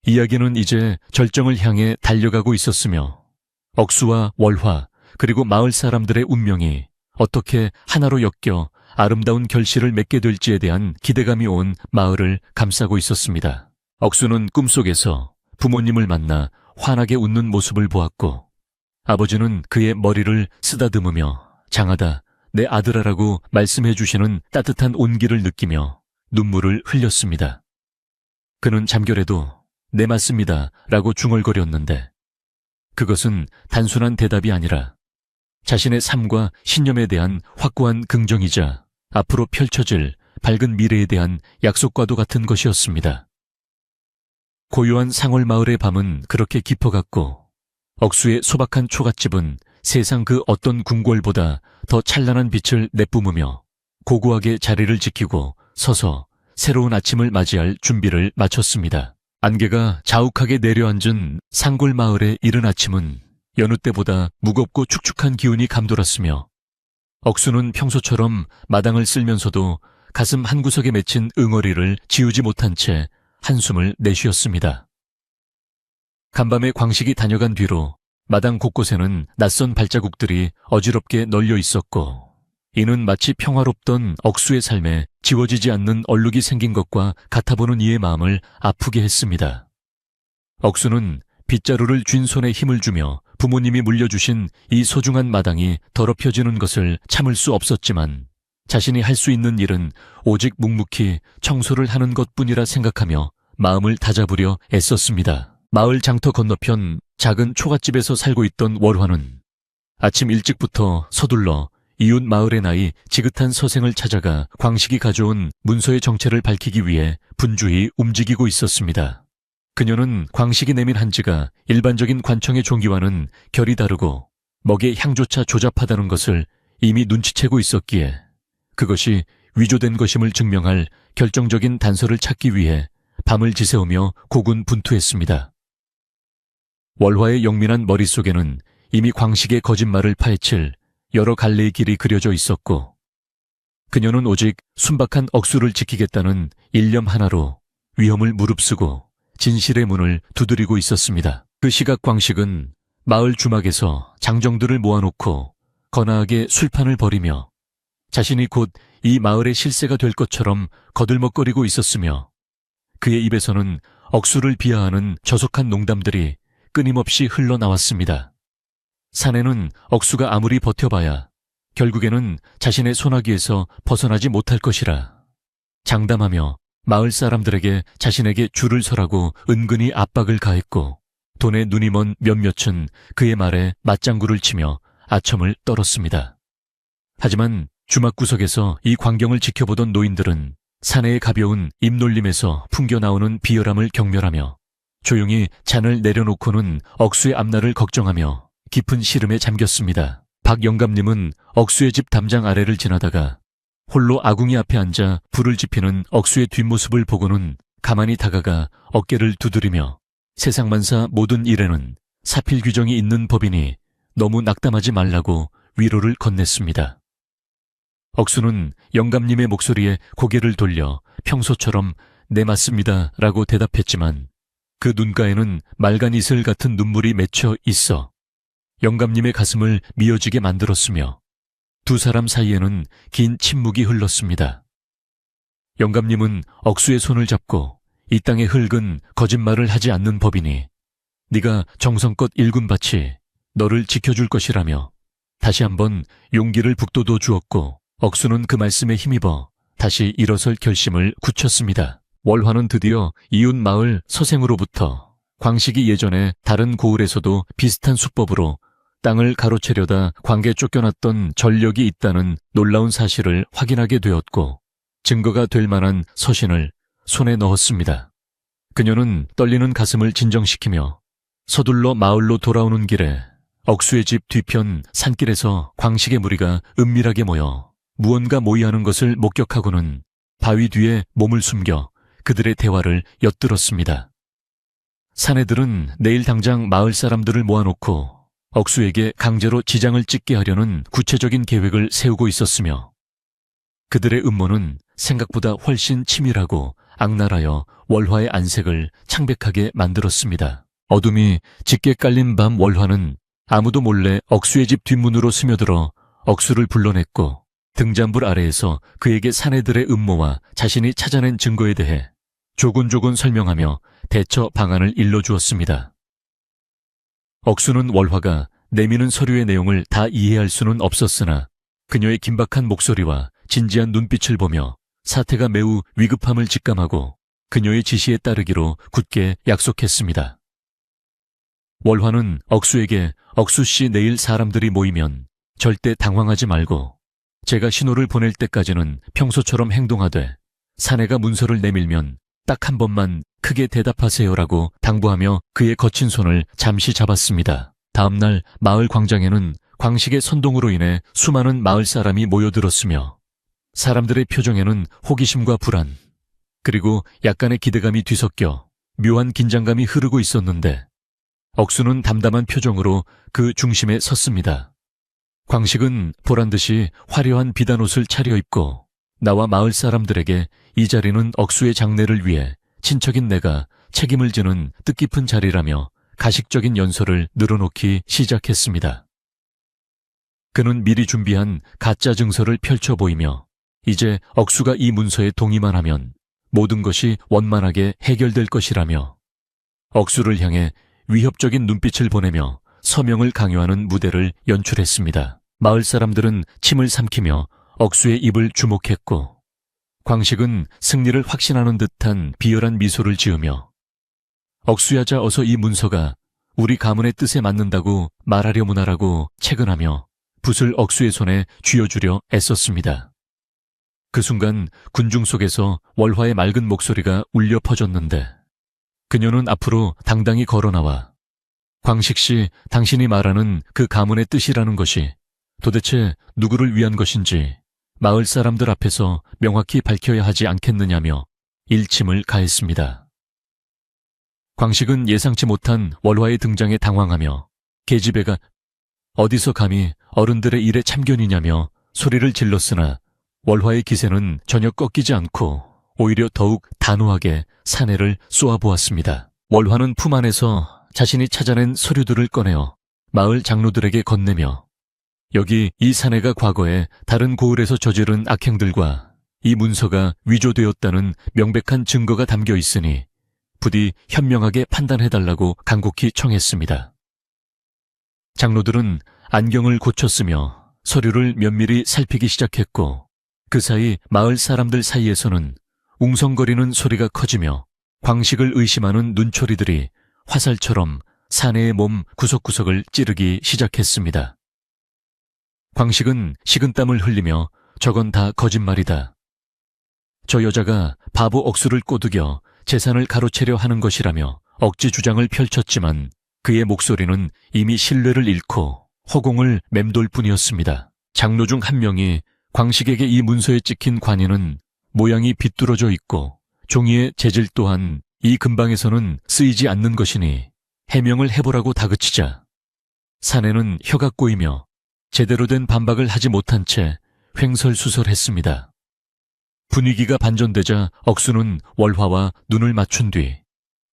이야기는 이제 절정을 향해 달려가고 있었으며 억수와 월화 그리고 마을 사람들의 운명이 어떻게 하나로 엮여 아름다운 결실을 맺게 될지에 대한 기대감이 온 마을을 감싸고 있었습니다. 억수는 꿈속에서 부모님을 만나 환하게 웃는 모습을 보았고 아버지는 그의 머리를 쓰다듬으며 장하다, 내 아들아라고 말씀해 주시는 따뜻한 온기를 느끼며 눈물을 흘렸습니다. 그는 잠결에도 네 맞습니다 라고 중얼거렸는데 그것은 단순한 대답이 아니라 자신의 삶과 신념에 대한 확고한 긍정이자 앞으로 펼쳐질 밝은 미래에 대한 약속과도 같은 것이었습니다. 고요한 상월마을의 밤은 그렇게 깊어갔고 억수의 소박한 초가집은 세상 그 어떤 궁궐보다 더 찬란한 빛을 내뿜으며 고고하게 자리를 지키고 서서 새로운 아침을 맞이할 준비를 마쳤습니다. 안개가 자욱하게 내려앉은 상골마을의 이른 아침은 여느 때보다 무겁고 축축한 기운이 감돌았으며 억수는 평소처럼 마당을 쓸면서도 가슴 한구석에 맺힌 응어리를 지우지 못한 채 한숨을 내쉬었습니다. 간밤에 광식이 다녀간 뒤로 마당 곳곳에는 낯선 발자국들이 어지럽게 널려 있었고 이는 마치 평화롭던 억수의 삶에 지워지지 않는 얼룩이 생긴 것과 같아보는 이의 마음을 아프게 했습니다. 억수는 빗자루를 쥔 손에 힘을 주며 부모님이 물려주신 이 소중한 마당이 더럽혀지는 것을 참을 수 없었지만 자신이 할 수 있는 일은 오직 묵묵히 청소를 하는 것뿐이라 생각하며 마음을 다잡으려 애썼습니다. 마을 장터 건너편 작은 초가집에서 살고 있던 월화는 아침 일찍부터 서둘러 이웃 마을의 나이 지긋한 서생을 찾아가 광식이 가져온 문서의 정체를 밝히기 위해 분주히 움직이고 있었습니다. 그녀는 광식이 내민 한지가 일반적인 관청의 종기와는 결이 다르고 먹의 향조차 조잡하다는 것을 이미 눈치채고 있었기에 그것이 위조된 것임을 증명할 결정적인 단서를 찾기 위해 밤을 지새우며 고군분투했습니다. 월화의 영민한 머릿속에는 이미 광식의 거짓말을 파헤칠 여러 갈래의 길이 그려져 있었고 그녀는 오직 순박한 억수를 지키겠다는 일념 하나로 위험을 무릅쓰고 진실의 문을 두드리고 있었습니다. 그 시각 광식은 마을 주막에서 장정들을 모아놓고 거나하게 술판을 벌이며 자신이 곧 이 마을의 실세가 될 것처럼 거들먹거리고 있었으며 그의 입에서는 억수를 비하하는 저속한 농담들이 끊임없이 흘러나왔습니다. 사내는 억수가 아무리 버텨봐야 결국에는 자신의 손아귀에서 벗어나지 못할 것이라 장담하며 마을 사람들에게 자신에게 줄을 서라고 은근히 압박을 가했고 돈에 눈이 먼 몇몇은 그의 말에 맞장구를 치며 아첨을 떨었습니다. 하지만 주막구석에서 이 광경을 지켜보던 노인들은 사내의 가벼운 입놀림에서 풍겨나오는 비열함을 경멸하며 조용히 잔을 내려놓고는 억수의 앞날을 걱정하며 깊은 시름에 잠겼습니다. 박 영감님은 억수의 집 담장 아래를 지나다가 홀로 아궁이 앞에 앉아 불을 지피는 억수의 뒷모습을 보고는 가만히 다가가 어깨를 두드리며 세상만사 모든 일에는 사필 규정이 있는 법이니 너무 낙담하지 말라고 위로를 건넸습니다. 억수는 영감님의 목소리에 고개를 돌려 평소처럼 네 맞습니다 라고 대답했지만 그 눈가에는 맑은 이슬 같은 눈물이 맺혀 있어 영감님의 가슴을 미어지게 만들었으며 두 사람 사이에는 긴 침묵이 흘렀습니다. 영감님은 억수의 손을 잡고 이 땅의 흙은 거짓말을 하지 않는 법이니 네가 정성껏 일군 밭이 너를 지켜줄 것이라며 다시 한번 용기를 북돋워 주었고 억수는 그 말씀에 힘입어 다시 일어설 결심을 굳혔습니다. 월화는 드디어 이웃 마을 서생으로부터 광식이 예전에 다른 고을에서도 비슷한 수법으로 땅을 가로채려다 광계 쫓겨났던 전력이 있다는 놀라운 사실을 확인하게 되었고 증거가 될 만한 서신을 손에 넣었습니다. 그녀는 떨리는 가슴을 진정시키며 서둘러 마을로 돌아오는 길에 억수의 집 뒤편 산길에서 광식의 무리가 은밀하게 모여 무언가 모의하는 것을 목격하고는 바위 뒤에 몸을 숨겨 그들의 대화를 엿들었습니다. 사내들은 내일 당장 마을 사람들을 모아놓고 억수에게 강제로 지장을 찍게 하려는 구체적인 계획을 세우고 있었으며 그들의 음모는 생각보다 훨씬 치밀하고 악랄하여 월화의 안색을 창백하게 만들었습니다. 어둠이 짙게 깔린 밤 월화는 아무도 몰래 억수의 집 뒷문으로 스며들어 억수를 불러냈고 등잔불 아래에서 그에게 사내들의 음모와 자신이 찾아낸 증거에 대해 조곤조곤 설명하며 대처 방안을 일러주었습니다. 억수는 월화가 내미는 서류의 내용을 다 이해할 수는 없었으나 그녀의 긴박한 목소리와 진지한 눈빛을 보며 사태가 매우 위급함을 직감하고 그녀의 지시에 따르기로 굳게 약속했습니다. 월화는 억수에게 억수씨 내일 사람들이 모이면 절대 당황하지 말고 제가 신호를 보낼 때까지는 평소처럼 행동하되 사내가 문서를 내밀면 딱 한 번만 크게 대답하세요라고 당부하며 그의 거친 손을 잠시 잡았습니다. 다음날 마을 광장에는 광식의 선동으로 인해 수많은 마을 사람이 모여들었으며 사람들의 표정에는 호기심과 불안, 그리고 약간의 기대감이 뒤섞여 묘한 긴장감이 흐르고 있었는데 억수는 담담한 표정으로 그 중심에 섰습니다. 광식은 보란듯이 화려한 비단옷을 차려입고 나와 마을 사람들에게 이 자리는 억수의 장례를 위해 친척인 내가 책임을 지는 뜻깊은 자리라며 가식적인 연설을 늘어놓기 시작했습니다. 그는 미리 준비한 가짜 증서를 펼쳐 보이며 이제 억수가 이 문서에 동의만 하면 모든 것이 원만하게 해결될 것이라며 억수를 향해 위협적인 눈빛을 보내며 서명을 강요하는 무대를 연출했습니다. 마을 사람들은 침을 삼키며 억수의 입을 주목했고 광식은 승리를 확신하는 듯한 비열한 미소를 지으며 억수야자 어서 이 문서가 우리 가문의 뜻에 맞는다고 말하려무나라고 채근하며 붓을 억수의 손에 쥐어주려 애썼습니다. 그 순간 군중 속에서 월화의 맑은 목소리가 울려 퍼졌는데 그녀는 앞으로 당당히 걸어나와 광식씨, 당신이 말하는 그 가문의 뜻이라는 것이 도대체 누구를 위한 것인지 마을 사람들 앞에서 명확히 밝혀야 하지 않겠느냐며 일침을 가했습니다. 광식은 예상치 못한 월화의 등장에 당황하며 계집애가 어디서 감히 어른들의 일에 참견이냐며 소리를 질렀으나 월화의 기세는 전혀 꺾이지 않고 오히려 더욱 단호하게 사내를 쏘아보았습니다. 월화는 품 안에서 자신이 찾아낸 서류들을 꺼내어 마을 장로들에게 건네며 여기 이 사내가 과거에 다른 고을에서 저지른 악행들과 이 문서가 위조되었다는 명백한 증거가 담겨 있으니 부디 현명하게 판단해달라고 간곡히 청했습니다. 장로들은 안경을 고쳤으며 서류를 면밀히 살피기 시작했고 그 사이 마을 사람들 사이에서는 웅성거리는 소리가 커지며 광식을 의심하는 눈초리들이 화살처럼 사내의 몸 구석구석을 찌르기 시작했습니다. 광식은 식은땀을 흘리며 저건 다 거짓말이다. 저 여자가 바보 억수를 꼬드겨 재산을 가로채려 하는 것이라며 억지 주장을 펼쳤지만 그의 목소리는 이미 신뢰를 잃고 허공을 맴돌 뿐이었습니다. 장로 중 한 명이 광식에게 이 문서에 찍힌 관인은 모양이 비뚤어져 있고 종이의 재질 또한 이 근방에서는 쓰이지 않는 것이니 해명을 해보라고 다그치자 사내는 혀가 꼬이며 제대로 된 반박을 하지 못한 채 횡설수설했습니다. 분위기가 반전되자 억수는 월화와 눈을 맞춘 뒤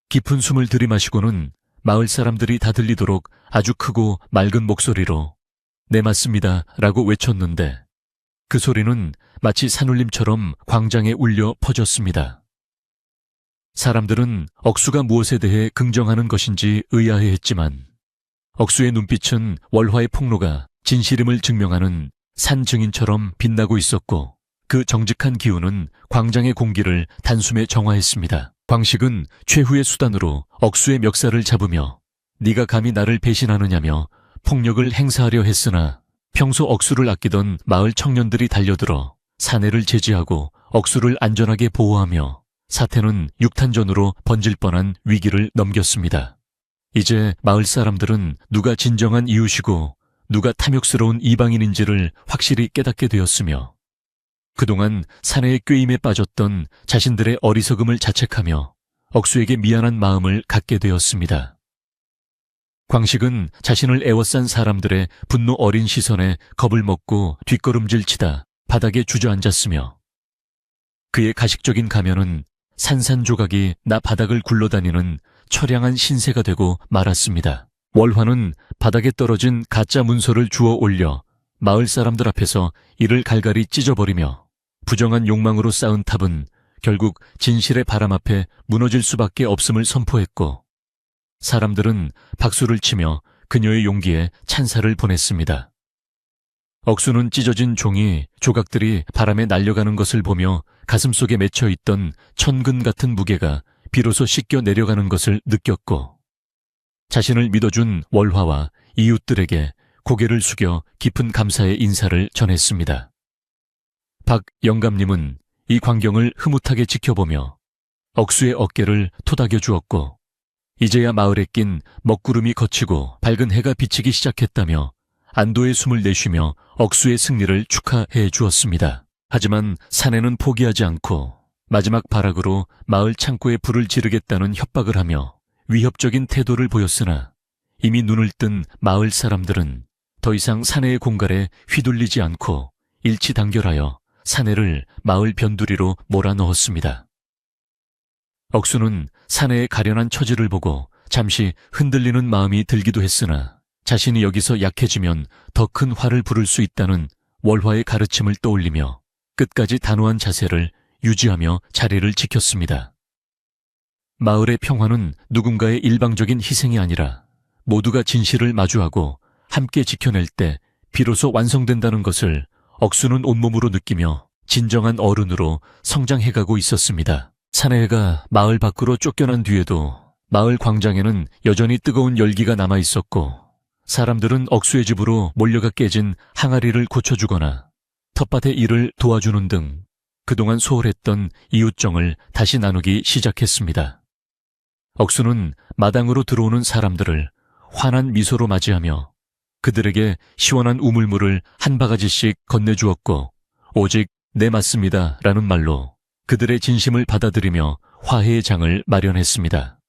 깊은 숨을 들이마시고는 마을 사람들이 다 들리도록 아주 크고 맑은 목소리로 네 맞습니다 라고 외쳤는데 그 소리는 마치 산울림처럼 광장에 울려 퍼졌습니다. 사람들은 억수가 무엇에 대해 긍정하는 것인지 의아해했지만 억수의 눈빛은 월화의 폭로가 진실임을 증명하는 산 증인처럼 빛나고 있었고 그 정직한 기운은 광장의 공기를 단숨에 정화했습니다. 광식은 최후의 수단으로 억수의 멱살을 잡으며 네가 감히 나를 배신하느냐며 폭력을 행사하려 했으나 평소 억수를 아끼던 마을 청년들이 달려들어 사내를 제지하고 억수를 안전하게 보호하며 사태는 육탄전으로 번질 뻔한 위기를 넘겼습니다. 이제 마을 사람들은 누가 진정한 이웃이고 누가 탐욕스러운 이방인인지를 확실히 깨닫게 되었으며 그동안 사내의 꾀임에 빠졌던 자신들의 어리석음을 자책하며 억수에게 미안한 마음을 갖게 되었습니다. 광식은 자신을 애워싼 사람들의 분노 어린 시선에 겁을 먹고 뒷걸음질치다 바닥에 주저앉았으며 그의 가식적인 가면은 산산조각이 나 바닥을 굴러다니는 처량한 신세가 되고 말았습니다. 월화는 바닥에 떨어진 가짜 문서를 주워 올려 마을 사람들 앞에서 이를 갈갈이 찢어버리며 부정한 욕망으로 쌓은 탑은 결국 진실의 바람 앞에 무너질 수밖에 없음을 선포했고 사람들은 박수를 치며 그녀의 용기에 찬사를 보냈습니다. 억수는 찢어진 종이 조각들이 바람에 날려가는 것을 보며 가슴속에 맺혀 있던 천근 같은 무게가 비로소 씻겨 내려가는 것을 느꼈고, 자신을 믿어준 월화와 이웃들에게 고개를 숙여 깊은 감사의 인사를 전했습니다. 박 영감님은 이 광경을 흐뭇하게 지켜보며 억수의 어깨를 토닥여 주었고, 이제야 마을에 낀 먹구름이 걷히고 밝은 해가 비치기 시작했다며 안도의 숨을 내쉬며 억수의 승리를 축하해 주었습니다. 하지만 사내는 포기하지 않고 마지막 발악으로 마을 창고에 불을 지르겠다는 협박을 하며 위협적인 태도를 보였으나, 이미 눈을 뜬 마을 사람들은 더 이상 사내의 공갈에 휘둘리지 않고 일치단결하여 사내를 마을 변두리로 몰아넣었습니다. 억수는 사내의 가련한 처지를 보고 잠시 흔들리는 마음이 들기도 했으나, 자신이 여기서 약해지면 더 큰 화를 부를 수 있다는 월화의 가르침을 떠올리며 끝까지 단호한 자세를 유지하며 자리를 지켰습니다. 마을의 평화는 누군가의 일방적인 희생이 아니라 모두가 진실을 마주하고 함께 지켜낼 때 비로소 완성된다는 것을 억수는 온몸으로 느끼며 진정한 어른으로 성장해가고 있었습니다. 사내가 마을 밖으로 쫓겨난 뒤에도 마을 광장에는 여전히 뜨거운 열기가 남아 있었고, 사람들은 억수의 집으로 몰려가 깨진 항아리를 고쳐주거나 텃밭의 일을 도와주는 등 그동안 소홀했던 이웃정을 다시 나누기 시작했습니다. 억수는 마당으로 들어오는 사람들을 환한 미소로 맞이하며 그들에게 시원한 우물물을 한 바가지씩 건네주었고, 오직 네 맞습니다 라는 말로 그들의 진심을 받아들이며 화해의 장을 마련했습니다.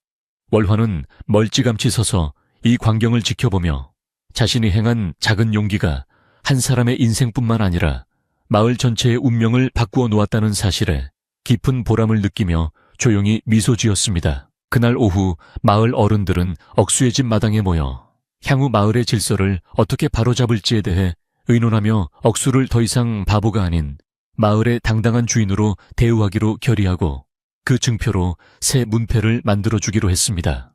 월화는 멀찌감치 서서 이 광경을 지켜보며 자신이 행한 작은 용기가 한 사람의 인생뿐만 아니라 마을 전체의 운명을 바꾸어 놓았다는 사실에 깊은 보람을 느끼며 조용히 미소 지었습니다. 그날 오후 마을 어른들은 억수의 집 마당에 모여 향후 마을의 질서를 어떻게 바로잡을지에 대해 의논하며 억수를 더 이상 바보가 아닌 마을의 당당한 주인으로 대우하기로 결의하고, 그 증표로 새 문패를 만들어주기로 했습니다.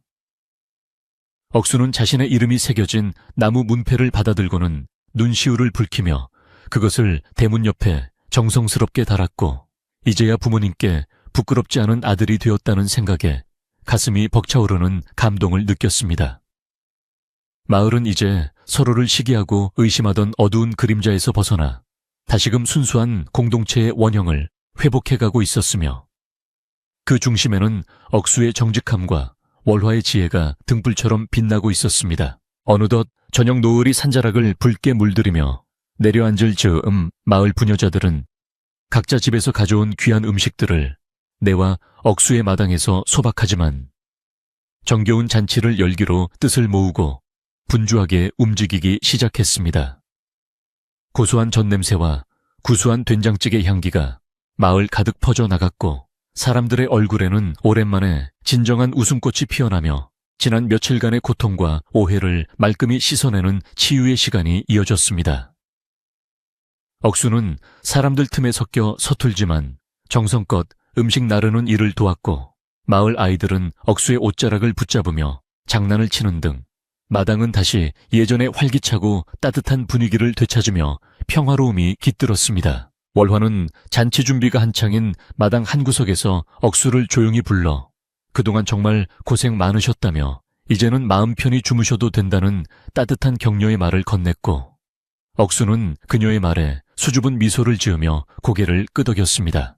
억수는 자신의 이름이 새겨진 나무 문패를 받아들고는 눈시울을 붉히며 그것을 대문 옆에 정성스럽게 달았고, 이제야 부모님께 부끄럽지 않은 아들이 되었다는 생각에 가슴이 벅차오르는 감동을 느꼈습니다. 마을은 이제 서로를 시기하고 의심하던 어두운 그림자에서 벗어나 다시금 순수한 공동체의 원형을 회복해가고 있었으며, 그 중심에는 억수의 정직함과 월화의 지혜가 등불처럼 빛나고 있었습니다. 어느덧 저녁 노을이 산자락을 붉게 물들이며 내려앉을 즈음 마을 부녀자들은 각자 집에서 가져온 귀한 음식들을 내와 억수의 마당에서 소박하지만 정겨운 잔치를 열기로 뜻을 모으고 분주하게 움직이기 시작했습니다. 고소한 젖냄새와 구수한 된장찌개 향기가 마을 가득 퍼져나갔고, 사람들의 얼굴에는 오랜만에 진정한 웃음꽃이 피어나며 지난 며칠간의 고통과 오해를 말끔히 씻어내는 치유의 시간이 이어졌습니다. 억수는 사람들 틈에 섞여 서툴지만 정성껏 음식 나르는 일을 도왔고, 마을 아이들은 억수의 옷자락을 붙잡으며 장난을 치는 등 마당은 다시 예전의 활기차고 따뜻한 분위기를 되찾으며 평화로움이 깃들었습니다. 월화는 잔치 준비가 한창인 마당 한 구석에서 억수를 조용히 불러 그동안 정말 고생 많으셨다며 이제는 마음 편히 주무셔도 된다는 따뜻한 격려의 말을 건넸고, 억수는 그녀의 말에 수줍은 미소를 지으며 고개를 끄덕였습니다.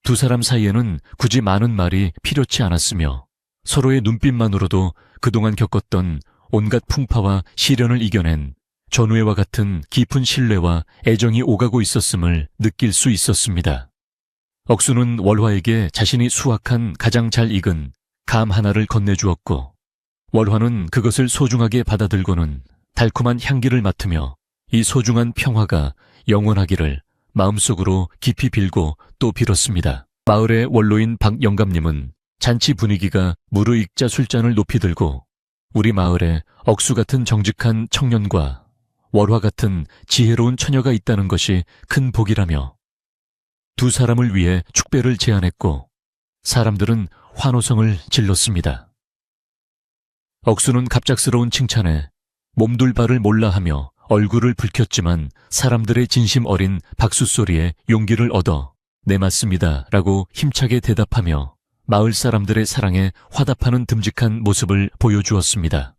두 사람 사이에는 굳이 많은 말이 필요치 않았으며 서로의 눈빛만으로도 그동안 겪었던 온갖 풍파와 시련을 이겨낸 전우회와 같은 깊은 신뢰와 애정이 오가고 있었음을 느낄 수 있었습니다. 억수는 월화에게 자신이 수확한 가장 잘 익은 감 하나를 건네주었고, 월화는 그것을 소중하게 받아들고는 달콤한 향기를 맡으며 이 소중한 평화가 영원하기를 마음속으로 깊이 빌고 또 빌었습니다. 마을의 원로인 박 영감님은 잔치 분위기가 무르익자 술잔을 높이 들고 우리 마을에 억수 같은 정직한 청년과 월화 같은 지혜로운 처녀가 있다는 것이 큰 복이라며 두 사람을 위해 축배를 제안했고, 사람들은 환호성을 질렀습니다. 억수는 갑작스러운 칭찬에 몸둘 바를 몰라 하며 얼굴을 붉혔지만 사람들의 진심 어린 박수 소리에 용기를 얻어 네 맞습니다 라고 힘차게 대답하며 마을 사람들의 사랑에 화답하는 듬직한 모습을 보여주었습니다.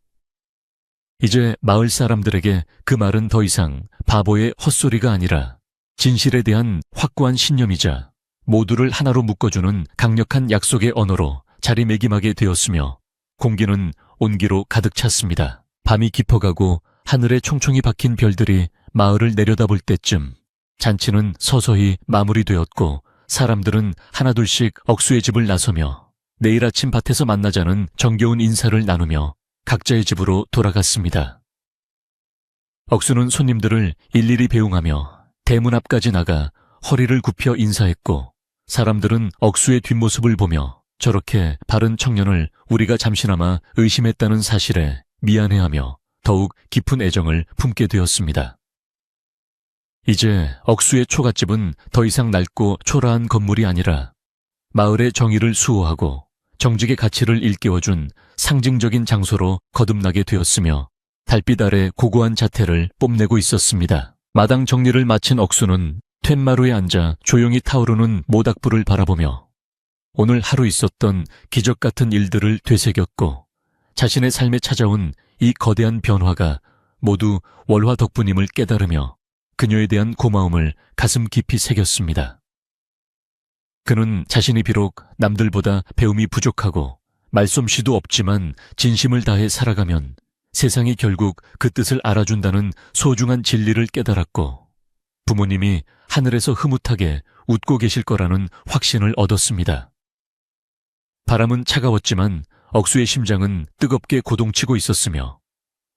이제 마을 사람들에게 그 말은 더 이상 바보의 헛소리가 아니라 진실에 대한 확고한 신념이자 모두를 하나로 묶어주는 강력한 약속의 언어로 자리매김하게 되었으며 공기는 온기로 가득 찼습니다. 밤이 깊어가고 하늘에 총총히 박힌 별들이 마을을 내려다볼 때쯤 잔치는 서서히 마무리되었고 사람들은 하나둘씩 억수의 집을 나서며 내일 아침 밭에서 만나자는 정겨운 인사를 나누며 각자의 집으로 돌아갔습니다. 억수는 손님들을 일일이 배웅하며 대문 앞까지 나가 허리를 굽혀 인사했고 사람들은 억수의 뒷모습을 보며 저렇게 바른 청년을 우리가 잠시나마 의심했다는 사실에 미안해하며 더욱 깊은 애정을 품게 되었습니다. 이제 억수의 초가집은 더 이상 낡고 초라한 건물이 아니라 마을의 정의를 수호하고 정직의 가치를 일깨워준 상징적인 장소로 거듭나게 되었으며 달빛 아래 고고한 자태를 뽐내고 있었습니다. 마당 정리를 마친 억수는 툇마루에 앉아 조용히 타오르는 모닥불을 바라보며 오늘 하루 있었던 기적 같은 일들을 되새겼고 자신의 삶에 찾아온 이 거대한 변화가 모두 월화 덕분임을 깨달으며 그녀에 대한 고마움을 가슴 깊이 새겼습니다. 그는 자신이 비록 남들보다 배움이 부족하고 말솜씨도 없지만 진심을 다해 살아가면 세상이 결국 그 뜻을 알아준다는 소중한 진리를 깨달았고 부모님이 하늘에서 흐뭇하게 웃고 계실 거라는 확신을 얻었습니다. 바람은 차가웠지만 억수의 심장은 뜨겁게 고동치고 있었으며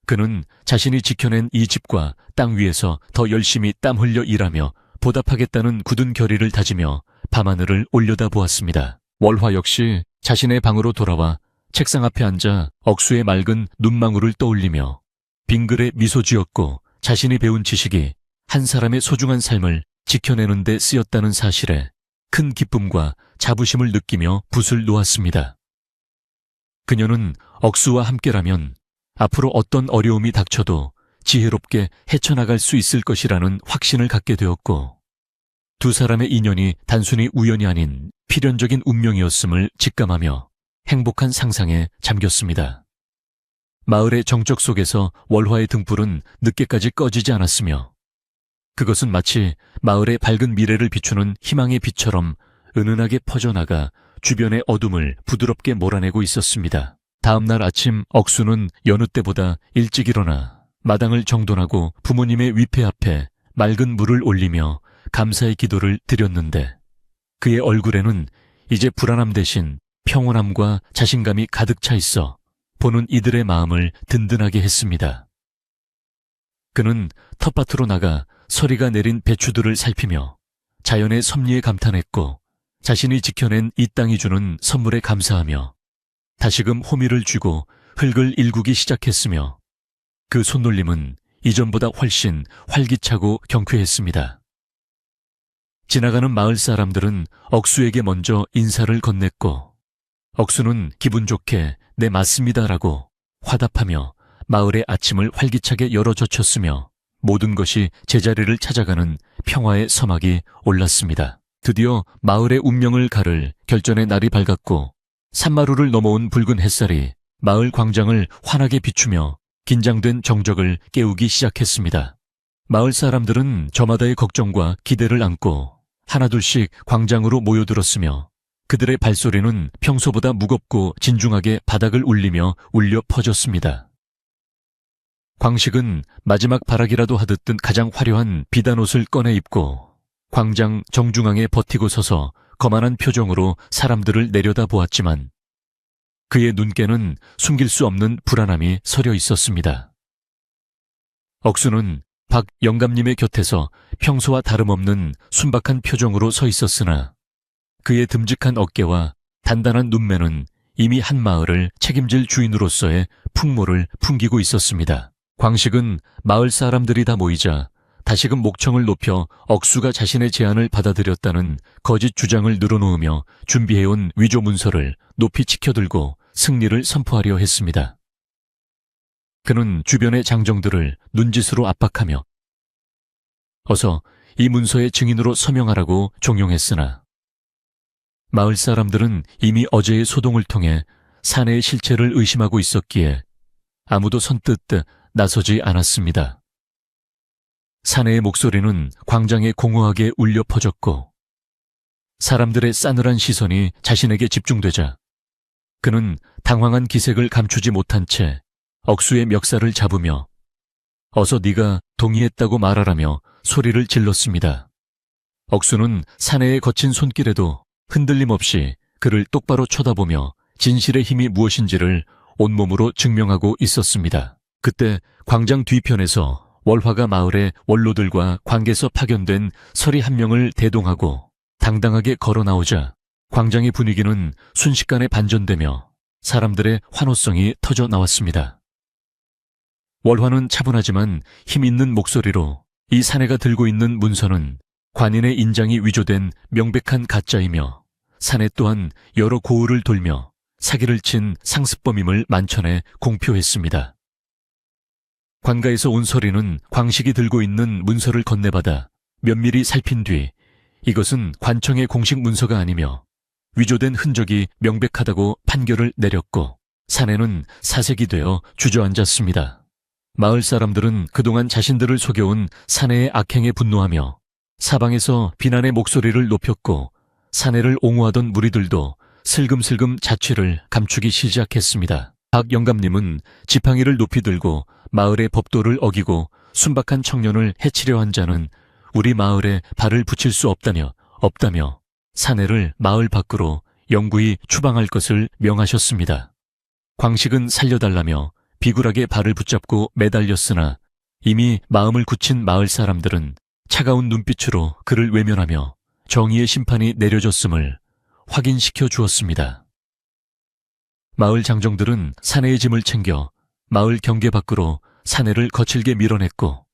그는 자신이 지켜낸 이 집과 땅 위에서 더 열심히 땀 흘려 일하며 보답하겠다는 굳은 결의를 다지며 밤하늘을 올려다보았습니다. 월화 역시 자신의 방으로 돌아와 책상 앞에 앉아 억수의 맑은 눈망울을 떠올리며 빙글에 미소 지었고 자신이 배운 지식이 한 사람의 소중한 삶을 지켜내는 데 쓰였다는 사실에 큰 기쁨과 자부심을 느끼며 붓을 놓았습니다. 그녀는 억수와 함께라면 앞으로 어떤 어려움이 닥쳐도 지혜롭게 헤쳐나갈 수 있을 것이라는 확신을 갖게 되었고 두 사람의 인연이 단순히 우연이 아닌 필연적인 운명이었음을 직감하며 행복한 상상에 잠겼습니다. 마을의 정적 속에서 월화의 등불은 늦게까지 꺼지지 않았으며 그것은 마치 마을의 밝은 미래를 비추는 희망의 빛처럼 은은하게 퍼져나가 주변의 어둠을 부드럽게 몰아내고 있었습니다. 다음 날 아침 억수는 여느 때보다 일찍 일어나 마당을 정돈하고 부모님의 위패 앞에 맑은 물을 올리며 감사의 기도를 드렸는데 그의 얼굴에는 이제 불안함 대신 평온함과 자신감이 가득 차 있어 보는 이들의 마음을 든든하게 했습니다. 그는 텃밭으로 나가 서리가 내린 배추들을 살피며 자연의 섭리에 감탄했고 자신이 지켜낸 이 땅이 주는 선물에 감사하며 다시금 호미를 쥐고 흙을 일구기 시작했으며 그 손놀림은 이전보다 훨씬 활기차고 경쾌했습니다. 지나가는 마을 사람들은 억수에게 먼저 인사를 건넸고 억수는 기분 좋게 네 맞습니다라고 화답하며 마을의 아침을 활기차게 열어젖혔으며 모든 것이 제자리를 찾아가는 평화의 서막이 올랐습니다. 드디어 마을의 운명을 가를 결전의 날이 밝았고 산마루를 넘어온 붉은 햇살이 마을 광장을 환하게 비추며 긴장된 정적을 깨우기 시작했습니다. 마을 사람들은 저마다의 걱정과 기대를 안고 하나둘씩 광장으로 모여들었으며 그들의 발소리는 평소보다 무겁고 진중하게 바닥을 울리며 울려 퍼졌습니다. 광식은 마지막 발악이라도 하듯 가장 화려한 비단 옷을 꺼내 입고 광장 정중앙에 버티고 서서 거만한 표정으로 사람들을 내려다보았지만 그의 눈께는 숨길 수 없는 불안함이 서려 있었습니다. 억수는 박 영감님의 곁에서 평소와 다름없는 순박한 표정으로 서 있었으나 그의 듬직한 어깨와 단단한 눈매는 이미 한 마을을 책임질 주인으로서의 풍모를 풍기고 있었습니다. 광식은 마을 사람들이 다 모이자 다시금 목청을 높여 억수가 자신의 제안을 받아들였다는 거짓 주장을 늘어놓으며 준비해온 위조 문서를 높이 치켜들고 승리를 선포하려 했습니다. 그는 주변의 장정들을 눈짓으로 압박하며 어서 이 문서의 증인으로 서명하라고 종용했으나 마을 사람들은 이미 어제의 소동을 통해 사내의 실체를 의심하고 있었기에 아무도 선뜻 나서지 않았습니다. 사내의 목소리는 광장에 공허하게 울려 퍼졌고 사람들의 싸늘한 시선이 자신에게 집중되자 그는 당황한 기색을 감추지 못한 채 억수의 멱살을 잡으며 어서 네가 동의했다고 말하라며 소리를 질렀습니다. 억수는 사내의 거친 손길에도 흔들림 없이 그를 똑바로 쳐다보며 진실의 힘이 무엇인지를 온몸으로 증명하고 있었습니다. 그때 광장 뒤편에서 월화가 마을의 원로들과 관계서 파견된 서리 한 명을 대동하고 당당하게 걸어 나오자 광장의 분위기는 순식간에 반전되며 사람들의 환호성이 터져 나왔습니다. 월화는 차분하지만 힘 있는 목소리로 이 사내가 들고 있는 문서는 관인의 인장이 위조된 명백한 가짜이며 사내 또한 여러 고을을 돌며 사기를 친 상습범임을 만천에 공표했습니다. 관가에서 온 서리는 광식이 들고 있는 문서를 건네받아 면밀히 살핀 뒤 이것은 관청의 공식 문서가 아니며 위조된 흔적이 명백하다고 판결을 내렸고 사내는 사색이 되어 주저앉았습니다. 마을 사람들은 그동안 자신들을 속여온 사내의 악행에 분노하며 사방에서 비난의 목소리를 높였고 사내를 옹호하던 무리들도 슬금슬금 자취를 감추기 시작했습니다. 박 영감님은 지팡이를 높이 들고 마을의 법도를 어기고 순박한 청년을 해치려 한 자는 우리 마을에 발을 붙일 수 없다며 사내를 마을 밖으로 영구히 추방할 것을 명하셨습니다. 광식은 살려달라며 비굴하게 발을 붙잡고 매달렸으나 이미 마음을 굳힌 마을 사람들은 차가운 눈빛으로 그를 외면하며 정의의 심판이 내려졌음을 확인시켜 주었습니다. 마을 장정들은 사내의 짐을 챙겨 마을 경계 밖으로 사내를 거칠게 밀어냈고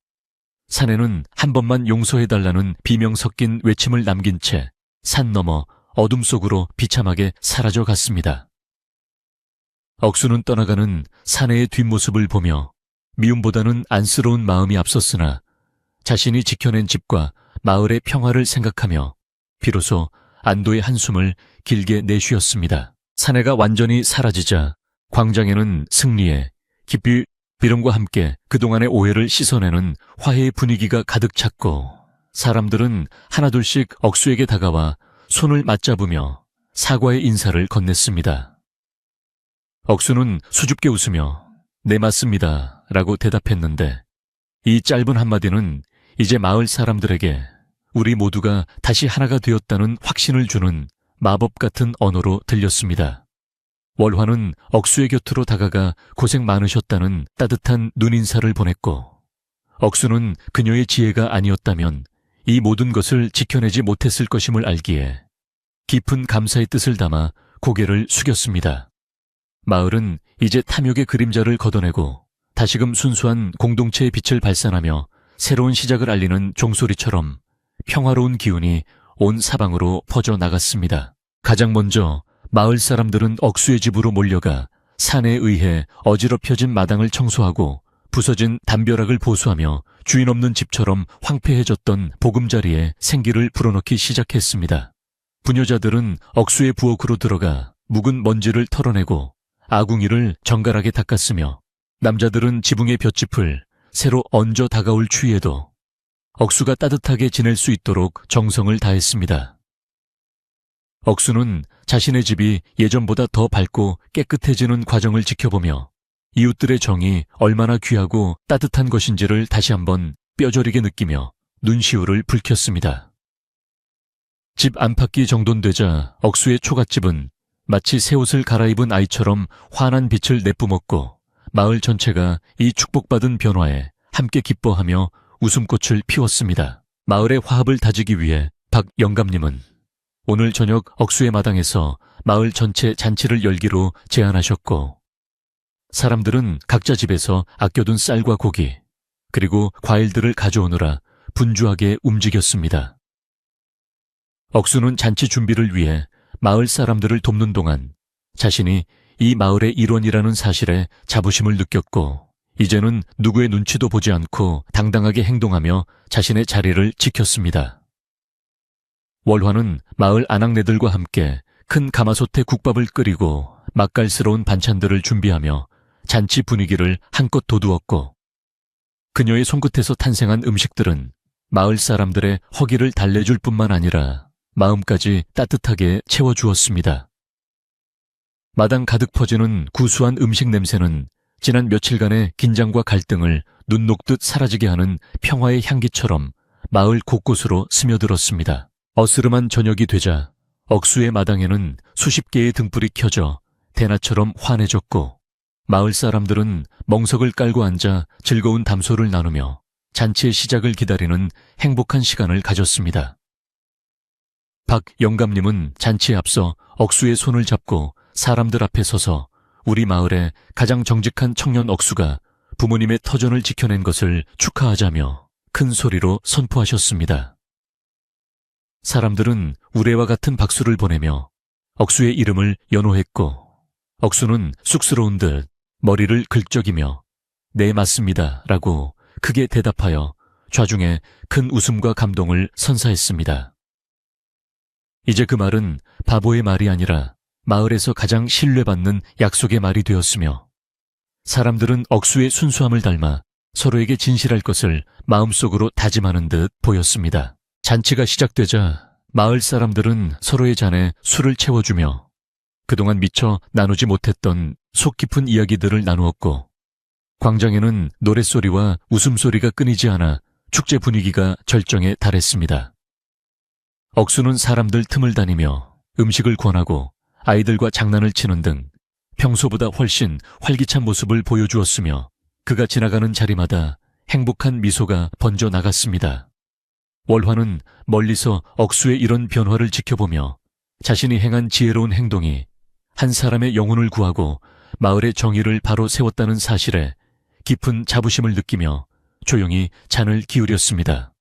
사내는 한 번만 용서해달라는 비명 섞인 외침을 남긴 채 산 너머 어둠 속으로 비참하게 사라져 갔습니다. 억수는 떠나가는 사내의 뒷모습을 보며 미움보다는 안쓰러운 마음이 앞섰으나 자신이 지켜낸 집과 마을의 평화를 생각하며 비로소 안도의 한숨을 길게 내쉬었습니다. 사내가 완전히 사라지자 광장에는 승리에 깊이 비름과 함께 그동안의 오해를 씻어내는 화해의 분위기가 가득 찼고 사람들은 하나둘씩 억수에게 다가와 손을 맞잡으며 사과의 인사를 건넸습니다. 억수는 수줍게 웃으며 네 맞습니다 라고 대답했는데 이 짧은 한마디는 이제 마을 사람들에게 우리 모두가 다시 하나가 되었다는 확신을 주는 마법 같은 언어로 들렸습니다. 월화는 억수의 곁으로 다가가 고생 많으셨다는 따뜻한 눈인사를 보냈고 억수는 그녀의 지혜가 아니었다면 이 모든 것을 지켜내지 못했을 것임을 알기에 깊은 감사의 뜻을 담아 고개를 숙였습니다. 마을은 이제 탐욕의 그림자를 걷어내고 다시금 순수한 공동체의 빛을 발산하며 새로운 시작을 알리는 종소리처럼 평화로운 기운이 온 사방으로 퍼져나갔습니다. 가장 먼저 마을 사람들은 억수의 집으로 몰려가 산에 의해 어지럽혀진 마당을 청소하고 부서진 담벼락을 보수하며 주인 없는 집처럼 황폐해졌던 보금자리에 생기를 불어넣기 시작했습니다. 부녀자들은 억수의 부엌으로 들어가 묵은 먼지를 털어내고 아궁이를 정갈하게 닦았으며 남자들은 지붕의 볏짚을 새로 얹어 다가올 추위에도 억수가 따뜻하게 지낼 수 있도록 정성을 다했습니다. 억수는 자신의 집이 예전보다 더 밝고 깨끗해지는 과정을 지켜보며 이웃들의 정이 얼마나 귀하고 따뜻한 것인지를 다시 한번 뼈저리게 느끼며 눈시울을 붉혔습니다. 집 안팎이 정돈되자 억수의 초갓집은 마치 새 옷을 갈아입은 아이처럼 환한 빛을 내뿜었고 마을 전체가 이 축복받은 변화에 함께 기뻐하며 웃음꽃을 피웠습니다. 마을의 화합을 다지기 위해 박 영감님은 오늘 저녁 억수의 마당에서 마을 전체 잔치를 열기로 제안하셨고 사람들은 각자 집에서 아껴둔 쌀과 고기 그리고 과일들을 가져오느라 분주하게 움직였습니다. 억수는 잔치 준비를 위해 마을 사람들을 돕는 동안 자신이 이 마을의 일원이라는 사실에 자부심을 느꼈고 이제는 누구의 눈치도 보지 않고 당당하게 행동하며 자신의 자리를 지켰습니다. 월화는 마을 아낙네들과 함께 큰 가마솥에 국밥을 끓이고 맛깔스러운 반찬들을 준비하며 잔치 분위기를 한껏 돋우었고, 그녀의 손끝에서 탄생한 음식들은 마을 사람들의 허기를 달래줄 뿐만 아니라 마음까지 따뜻하게 채워주었습니다. 마당 가득 퍼지는 구수한 음식 냄새는 지난 며칠간의 긴장과 갈등을 눈 녹듯 사라지게 하는 평화의 향기처럼 마을 곳곳으로 스며들었습니다. 어스름한 저녁이 되자 억수의 마당에는 수십 개의 등불이 켜져 대낮처럼 환해졌고, 마을 사람들은 멍석을 깔고 앉아 즐거운 담소를 나누며 잔치의 시작을 기다리는 행복한 시간을 가졌습니다. 박 영감님은 잔치에 앞서 억수의 손을 잡고 사람들 앞에 서서 우리 마을의 가장 정직한 청년 억수가 부모님의 터전을 지켜낸 것을 축하하자며 큰 소리로 선포하셨습니다. 사람들은 우레와 같은 박수를 보내며 억수의 이름을 연호했고, 억수는 쑥스러운 듯 머리를 긁적이며 네, 맞습니다 라고 크게 대답하여 좌중에 큰 웃음과 감동을 선사했습니다. 이제 그 말은 바보의 말이 아니라 마을에서 가장 신뢰받는 약속의 말이 되었으며, 사람들은 억수의 순수함을 닮아 서로에게 진실할 것을 마음속으로 다짐하는 듯 보였습니다. 잔치가 시작되자 마을 사람들은 서로의 잔에 술을 채워주며 그동안 미처 나누지 못했던 속 깊은 이야기들을 나누었고, 광장에는 노랫소리와 웃음소리가 끊이지 않아 축제 분위기가 절정에 달했습니다. 억수는 사람들 틈을 다니며 음식을 권하고 아이들과 장난을 치는 등 평소보다 훨씬 활기찬 모습을 보여주었으며, 그가 지나가는 자리마다 행복한 미소가 번져 나갔습니다. 월화는 멀리서 억수의 이런 변화를 지켜보며 자신이 행한 지혜로운 행동이 한 사람의 영혼을 구하고 마을의 정의를 바로 세웠다는 사실에 깊은 자부심을 느끼며 조용히 잔을 기울였습니다.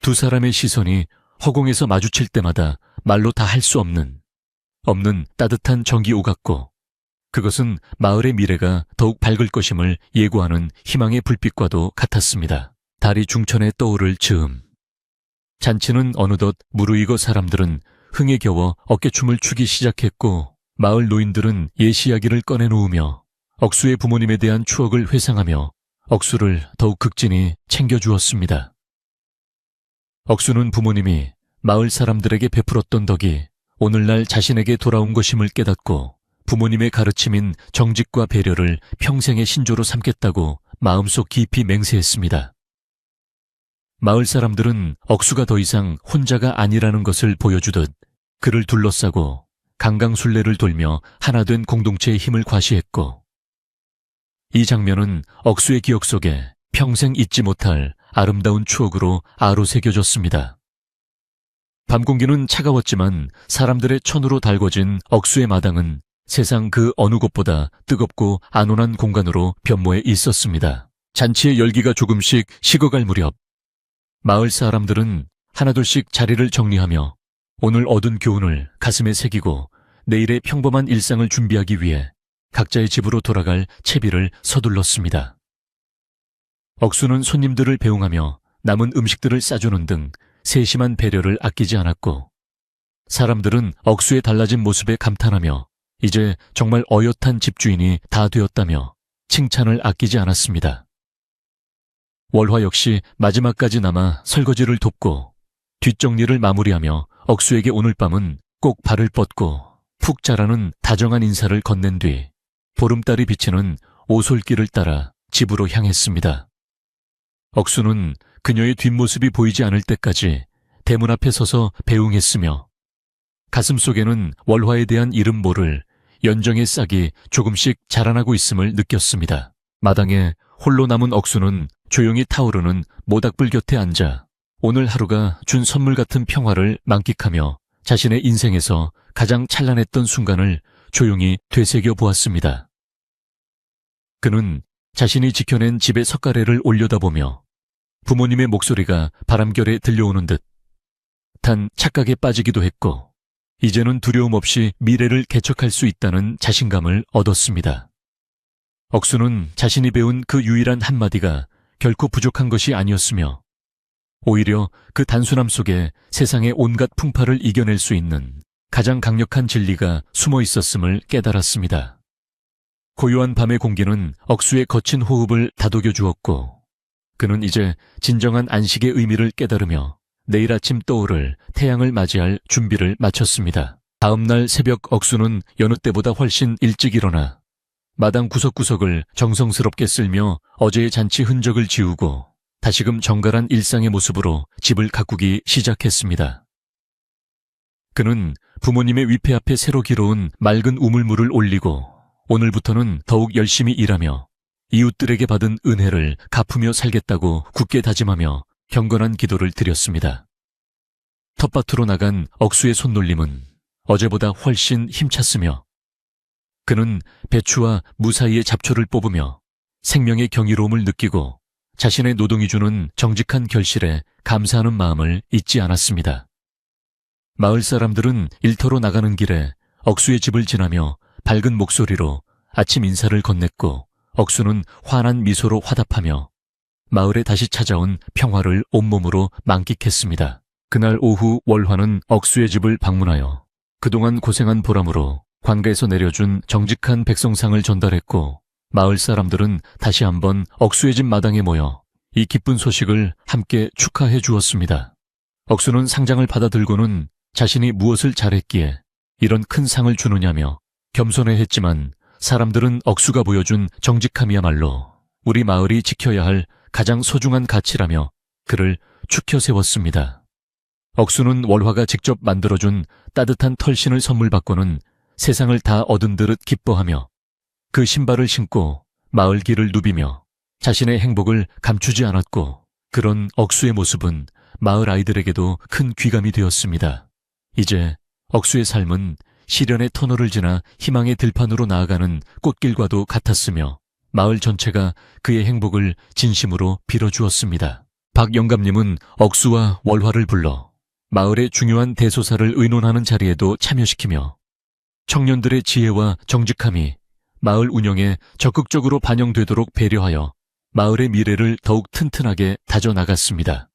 두 사람의 시선이 허공에서 마주칠 때마다 말로 다 할 수 없는 따뜻한 정이 오갔고, 그것은 마을의 미래가 더욱 밝을 것임을 예고하는 희망의 불빛과도 같았습니다. 달이 중천에 떠오를 즈음, 잔치는 어느덧 무르익어 사람들은 흥에 겨워 어깨춤을 추기 시작했고, 마을 노인들은 옛 이야기를 꺼내놓으며 억수의 부모님에 대한 추억을 회상하며 억수를 더욱 극진히 챙겨주었습니다. 억수는 부모님이 마을 사람들에게 베풀었던 덕이 오늘날 자신에게 돌아온 것임을 깨닫고 부모님의 가르침인 정직과 배려를 평생의 신조로 삼겠다고 마음속 깊이 맹세했습니다. 마을 사람들은 억수가 더 이상 혼자가 아니라는 것을 보여주듯 그를 둘러싸고 강강술래를 돌며 하나 된 공동체의 힘을 과시했고, 이 장면은 억수의 기억 속에 평생 잊지 못할 아름다운 추억으로 아로새겨졌습니다. 밤 공기는 차가웠지만 사람들의 천으로 달궈진 억수의 마당은 세상 그 어느 곳보다 뜨겁고 안온한 공간으로 변모해 있었습니다. 잔치의 열기가 조금씩 식어갈 무렵, 마을 사람들은 하나둘씩 자리를 정리하며 오늘 얻은 교훈을 가슴에 새기고 내일의 평범한 일상을 준비하기 위해 각자의 집으로 돌아갈 채비를 서둘렀습니다. 억수는 손님들을 배웅하며 남은 음식들을 싸주는 등 세심한 배려를 아끼지 않았고, 사람들은 억수의 달라진 모습에 감탄하며 이제 정말 어엿한 집주인이 다 되었다며 칭찬을 아끼지 않았습니다. 월화 역시 마지막까지 남아 설거지를 돕고 뒷정리를 마무리하며 억수에게 오늘 밤은 꼭 발을 뻗고 푹 자라는 다정한 인사를 건넨 뒤 보름달이 비치는 오솔길을 따라 집으로 향했습니다. 억수는 그녀의 뒷모습이 보이지 않을 때까지 대문 앞에 서서 배웅했으며 가슴속에는 월화에 대한 이름 모를 연정의 싹이 조금씩 자라나고 있음을 느꼈습니다. 마당에 홀로 남은 억수는 조용히 타오르는 모닥불 곁에 앉아 오늘 하루가 준 선물 같은 평화를 만끽하며 자신의 인생에서 가장 찬란했던 순간을 조용히 되새겨 보았습니다. 그는 자신이 지켜낸 집의 석가래를 올려다보며 부모님의 목소리가 바람결에 들려오는 듯한 착각에 빠지기도 했고, 이제는 두려움 없이 미래를 개척할 수 있다는 자신감을 얻었습니다. 억수는 자신이 배운 그 유일한 한마디가 결코 부족한 것이 아니었으며 오히려 그 단순함 속에 세상의 온갖 풍파를 이겨낼 수 있는 가장 강력한 진리가 숨어 있었음을 깨달았습니다. 고요한 밤의 공기는 억수의 거친 호흡을 다독여 주었고 그는 이제 진정한 안식의 의미를 깨달으며 내일 아침 떠오를 태양을 맞이할 준비를 마쳤습니다. 다음 날 새벽 억수는 여느 때보다 훨씬 일찍 일어나 마당 구석구석을 정성스럽게 쓸며 어제의 잔치 흔적을 지우고 다시금 정갈한 일상의 모습으로 집을 가꾸기 시작했습니다. 그는 부모님의 위패 앞에 새로 길어온 맑은 우물물을 올리고 오늘부터는 더욱 열심히 일하며 이웃들에게 받은 은혜를 갚으며 살겠다고 굳게 다짐하며 경건한 기도를 드렸습니다. 텃밭으로 나간 억수의 손놀림은 어제보다 훨씬 힘찼으며 그는 배추와 무 사이의 잡초를 뽑으며 생명의 경이로움을 느끼고 자신의 노동이 주는 정직한 결실에 감사하는 마음을 잊지 않았습니다. 마을 사람들은 일터로 나가는 길에 억수의 집을 지나며 밝은 목소리로 아침 인사를 건넸고 억수는 환한 미소로 화답하며 마을에 다시 찾아온 평화를 온몸으로 만끽했습니다. 그날 오후 월화는 억수의 집을 방문하여 그동안 고생한 보람으로 관가에서 내려준 정직한 백성상을 전달했고 마을 사람들은 다시 한번 억수의 집 마당에 모여 이 기쁜 소식을 함께 축하해 주었습니다. 억수는 상장을 받아들고는 자신이 무엇을 잘했기에 이런 큰 상을 주느냐며 겸손해했지만 사람들은 억수가 보여준 정직함이야말로 우리 마을이 지켜야 할 가장 소중한 가치라며 그를 축혀 세웠습니다. 억수는 월화가 직접 만들어준 따뜻한 털신을 선물 받고는 세상을 다 얻은 듯 기뻐하며 그 신발을 신고 마을 길을 누비며 자신의 행복을 감추지 않았고 그런 억수의 모습은 마을 아이들에게도 큰 귀감이 되었습니다. 이제 억수의 삶은 시련의 터널을 지나 희망의 들판으로 나아가는 꽃길과도 같았으며 마을 전체가 그의 행복을 진심으로 빌어주었습니다. 박 영감님은 억수와 월화를 불러 마을의 중요한 대소사를 의논하는 자리에도 참여시키며 청년들의 지혜와 정직함이 마을 운영에 적극적으로 반영되도록 배려하여 마을의 미래를 더욱 튼튼하게 다져나갔습니다.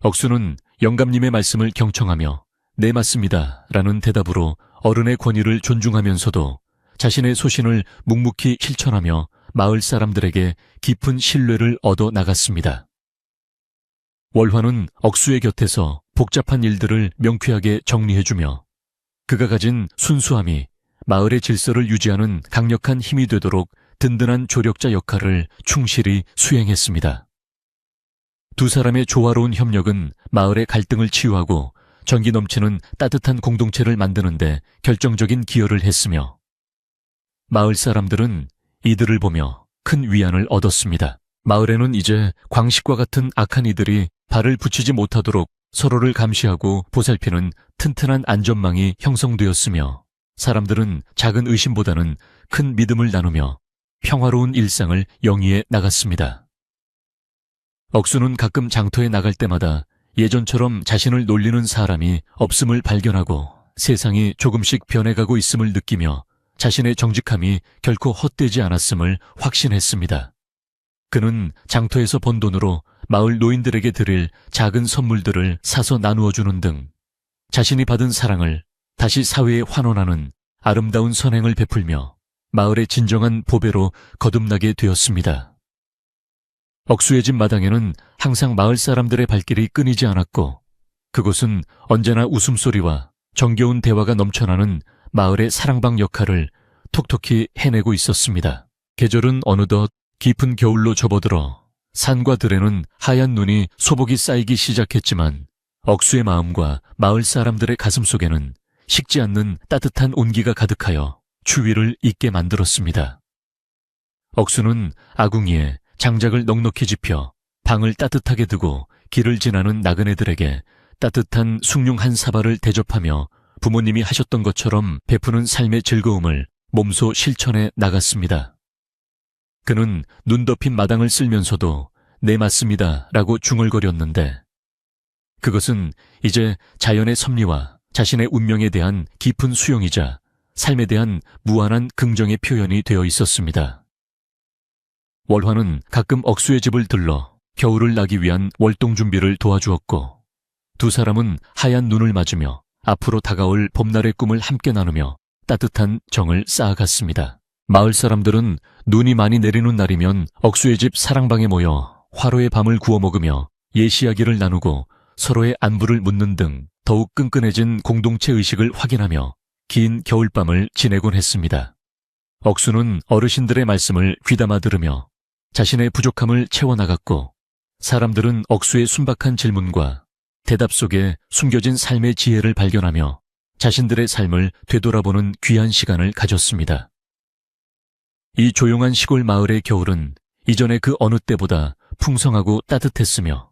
억수는 영감님의 말씀을 경청하며 네 맞습니다 라는 대답으로 어른의 권위를 존중하면서도 자신의 소신을 묵묵히 실천하며 마을 사람들에게 깊은 신뢰를 얻어 나갔습니다. 월화는 억수의 곁에서 복잡한 일들을 명쾌하게 정리해주며 그가 가진 순수함이 마을의 질서를 유지하는 강력한 힘이 되도록 든든한 조력자 역할을 충실히 수행했습니다. 두 사람의 조화로운 협력은 마을의 갈등을 치유하고 정기 넘치는 따뜻한 공동체를 만드는데 결정적인 기여를 했으며 마을 사람들은 이들을 보며 큰 위안을 얻었습니다. 마을에는 이제 광식과 같은 악한 이들이 발을 붙이지 못하도록 서로를 감시하고 보살피는 튼튼한 안전망이 형성되었으며 사람들은 작은 의심보다는 큰 믿음을 나누며 평화로운 일상을 영위해 나갔습니다. 억수는 가끔 장터에 나갈 때마다 예전처럼 자신을 놀리는 사람이 없음을 발견하고 세상이 조금씩 변해가고 있음을 느끼며 자신의 정직함이 결코 헛되지 않았음을 확신했습니다. 그는 장터에서 번 돈으로 마을 노인들에게 드릴 작은 선물들을 사서 나누어 주는 등 자신이 받은 사랑을 다시 사회에 환원하는 아름다운 선행을 베풀며 마을의 진정한 보배로 거듭나게 되었습니다. 억수의 집 마당에는 항상 마을 사람들의 발길이 끊이지 않았고 그곳은 언제나 웃음소리와 정겨운 대화가 넘쳐나는 마을의 사랑방 역할을 톡톡히 해내고 있었습니다. 계절은 어느덧 깊은 겨울로 접어들어 산과 들에는 하얀 눈이 소복이 쌓이기 시작했지만 억수의 마음과 마을 사람들의 가슴 속에는 식지 않는 따뜻한 온기가 가득하여 추위를 잊게 만들었습니다. 억수는 아궁이에 장작을 넉넉히 집혀 방을 따뜻하게 두고 길을 지나는 나그네들에게 따뜻한 숭늉 한 사발을 대접하며 부모님이 하셨던 것처럼 베푸는 삶의 즐거움을 몸소 실천해 나갔습니다. 그는 눈 덮인 마당을 쓸면서도 네 맞습니다 라고 중얼거렸는데 그것은 이제 자연의 섭리와 자신의 운명에 대한 깊은 수용이자 삶에 대한 무한한 긍정의 표현이 되어 있었습니다. 월화는 가끔 억수의 집을 들러 겨울을 나기 위한 월동 준비를 도와주었고, 두 사람은 하얀 눈을 맞으며 앞으로 다가올 봄날의 꿈을 함께 나누며 따뜻한 정을 쌓아갔습니다. 마을 사람들은 눈이 많이 내리는 날이면 억수의 집 사랑방에 모여 화로의 밤을 구워 먹으며 옛 이야기를 나누고 서로의 안부를 묻는 등 더욱 끈끈해진 공동체 의식을 확인하며 긴 겨울밤을 지내곤 했습니다. 억수는 어르신들의 말씀을 귀담아 들으며 자신의 부족함을 채워나갔고, 사람들은 억수의 순박한 질문과 대답 속에 숨겨진 삶의 지혜를 발견하며 자신들의 삶을 되돌아보는 귀한 시간을 가졌습니다. 이 조용한 시골 마을의 겨울은 이전의 그 어느 때보다 풍성하고 따뜻했으며,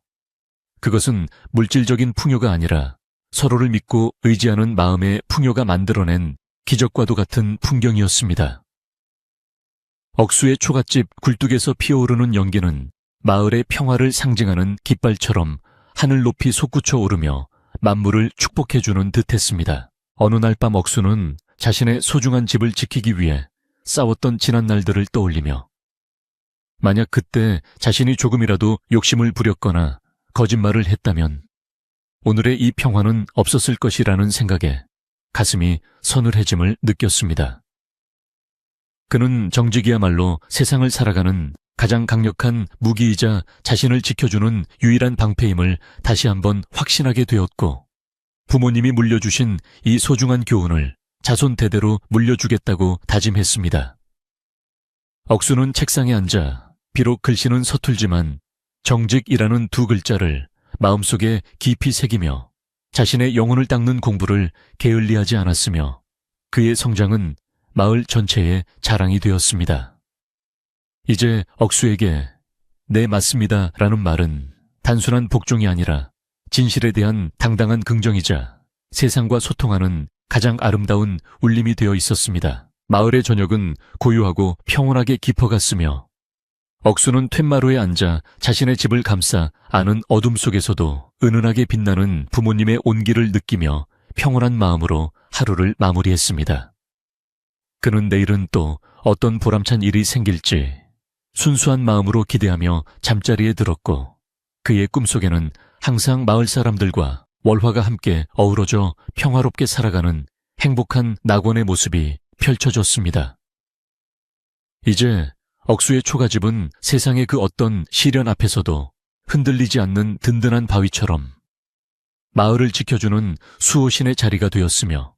그것은 물질적인 풍요가 아니라 서로를 믿고 의지하는 마음의 풍요가 만들어낸 기적과도 같은 풍경이었습니다. 억수의 초갓집 굴뚝에서 피어오르는 연기는 마을의 평화를 상징하는 깃발처럼 하늘 높이 솟구쳐 오르며 만물을 축복해주는 듯했습니다. 어느 날 밤 억수는 자신의 소중한 집을 지키기 위해 싸웠던 지난 날들을 떠올리며, 만약 그때 자신이 조금이라도 욕심을 부렸거나 거짓말을 했다면 오늘의 이 평화는 없었을 것이라는 생각에 가슴이 서늘해짐을 느꼈습니다. 그는 정직이야말로 세상을 살아가는 가장 강력한 무기이자 자신을 지켜주는 유일한 방패임을 다시 한번 확신하게 되었고, 부모님이 물려주신 이 소중한 교훈을 자손 대대로 물려주겠다고 다짐했습니다. 억수는 책상에 앉아 비록 글씨는 서툴지만 정직이라는 두 글자를 마음속에 깊이 새기며 자신의 영혼을 닦는 공부를 게을리하지 않았으며, 그의 성장은 마을 전체의 자랑이 되었습니다. 이제 억수에게 네 맞습니다 라는 말은 단순한 복종이 아니라 진실에 대한 당당한 긍정이자 세상과 소통하는 가장 아름다운 울림이 되어 있었습니다. 마을의 저녁은 고요하고 평온하게 깊어갔으며, 억수는 툇마루에 앉아 자신의 집을 감싸 아는 어둠 속에서도 은은하게 빛나는 부모님의 온기를 느끼며 평온한 마음으로 하루를 마무리했습니다. 그는 내일은 또 어떤 보람찬 일이 생길지 순수한 마음으로 기대하며 잠자리에 들었고, 그의 꿈속에는 항상 마을 사람들과 월화가 함께 어우러져 평화롭게 살아가는 행복한 낙원의 모습이 펼쳐졌습니다. 이제 억수의 초가집은 세상의 그 어떤 시련 앞에서도 흔들리지 않는 든든한 바위처럼 마을을 지켜주는 수호신의 자리가 되었으며,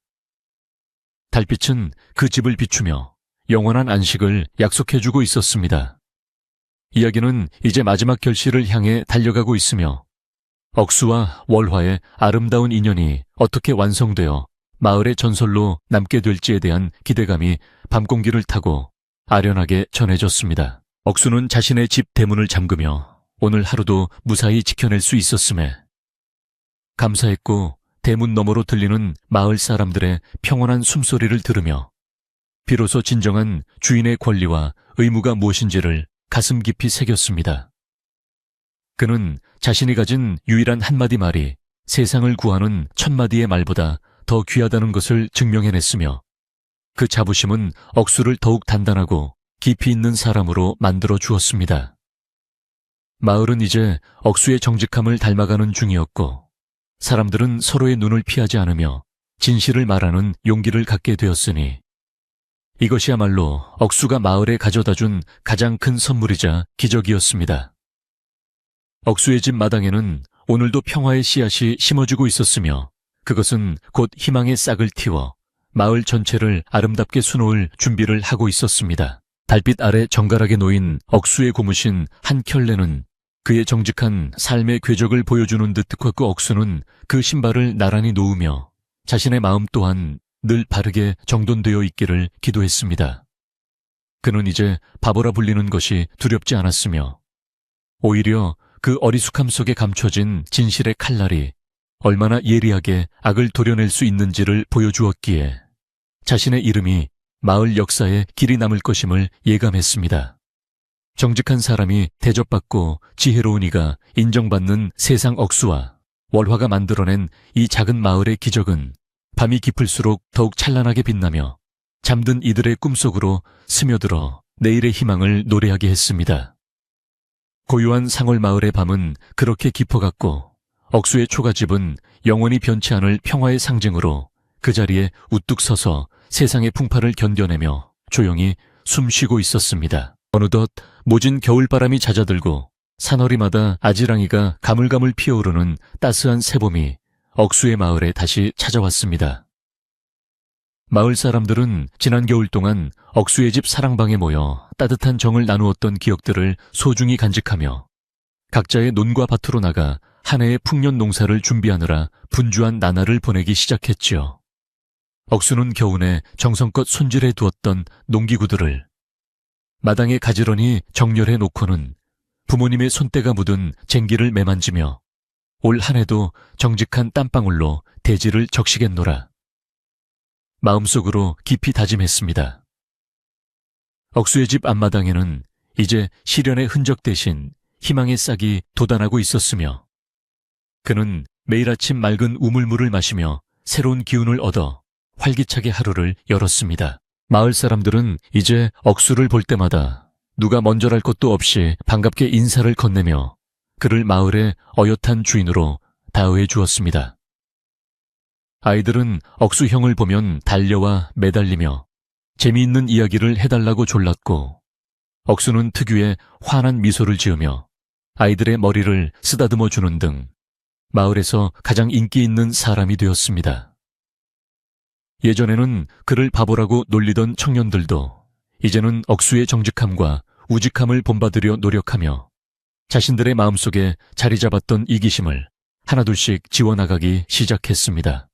달빛은 그 집을 비추며 영원한 안식을 약속해주고 있었습니다. 이야기는 이제 마지막 결실을 향해 달려가고 있으며, 억수와 월화의 아름다운 인연이 어떻게 완성되어 마을의 전설로 남게 될지에 대한 기대감이 밤공기를 타고 아련하게 전해졌습니다. 억수는 자신의 집 대문을 잠그며 오늘 하루도 무사히 지켜낼 수 있었음에 감사했고, 대문 너머로 들리는 마을 사람들의 평온한 숨소리를 들으며 비로소 진정한 주인의 권리와 의무가 무엇인지를 가슴 깊이 새겼습니다. 그는 자신이 가진 유일한 한마디 말이 세상을 구하는 천마디의 말보다 더 귀하다는 것을 증명해냈으며, 그 자부심은 억수를 더욱 단단하고 깊이 있는 사람으로 만들어 주었습니다. 마을은 이제 억수의 정직함을 닮아가는 중이었고, 사람들은 서로의 눈을 피하지 않으며 진실을 말하는 용기를 갖게 되었으니, 이것이야말로 억수가 마을에 가져다준 가장 큰 선물이자 기적이었습니다. 억수의 집 마당에는 오늘도 평화의 씨앗이 심어지고 있었으며, 그것은 곧 희망의 싹을 틔워 마을 전체를 아름답게 수놓을 준비를 하고 있었습니다. 달빛 아래 정갈하게 놓인 억수의 고무신 한 켤레는 그의 정직한 삶의 궤적을 보여주는 듯 그 억수는 그 신발을 나란히 놓으며 자신의 마음 또한 늘 바르게 정돈되어 있기를 기도했습니다. 그는 이제 바보라 불리는 것이 두렵지 않았으며, 오히려 그 어리숙함 속에 감춰진 진실의 칼날이 얼마나 예리하게 악을 도려낼 수 있는지를 보여주었기에 자신의 이름이 마을 역사에 길이 남을 것임을 예감했습니다. 정직한 사람이 대접받고 지혜로운 이가 인정받는 세상 억수와 월화가 만들어낸 이 작은 마을의 기적은 밤이 깊을수록 더욱 찬란하게 빛나며 잠든 이들의 꿈속으로 스며들어 내일의 희망을 노래하게 했습니다. 고요한 상월마을의 밤은 그렇게 깊어갔고 억수의 초가집은 영원히 변치 않을 평화의 상징으로 그 자리에 우뚝 서서 세상의 풍파를 견뎌내며 조용히 숨쉬고 있었습니다. 어느덧 모진 겨울바람이 잦아들고 산허리마다 아지랑이가 가물가물 피어오르는 따스한 새봄이 억수의 마을에 다시 찾아왔습니다. 마을 사람들은 지난 겨울 동안 억수의 집 사랑방에 모여 따뜻한 정을 나누었던 기억들을 소중히 간직하며 각자의 논과 밭으로 나가 한 해의 풍년 농사를 준비하느라 분주한 나날을 보내기 시작했지요. 억수는 겨우내 정성껏 손질해 두었던 농기구들을 마당에 가지런히 정렬해 놓고는 부모님의 손때가 묻은 쟁기를 매만지며 올 한 해도 정직한 땀방울로 대지를 적시겠노라. 마음속으로 깊이 다짐했습니다. 억수의 집 앞마당에는 이제 시련의 흔적 대신 희망의 싹이 돋아나고 있었으며 그는 매일 아침 맑은 우물물을 마시며 새로운 기운을 얻어 활기차게 하루를 열었습니다. 마을 사람들은 이제 억수를 볼 때마다 누가 먼저랄 것도 없이 반갑게 인사를 건네며 그를 마을의 어엿한 주인으로 다허해 주었습니다. 아이들은 억수 형을 보면 달려와 매달리며 재미있는 이야기를 해달라고 졸랐고 억수는 특유의 환한 미소를 지으며 아이들의 머리를 쓰다듬어 주는 등 마을에서 가장 인기 있는 사람이 되었습니다. 예전에는 그를 바보라고 놀리던 청년들도 이제는 억수의 정직함과 우직함을 본받으려 노력하며 자신들의 마음속에 자리 잡았던 이기심을 하나둘씩 지워나가기 시작했습니다.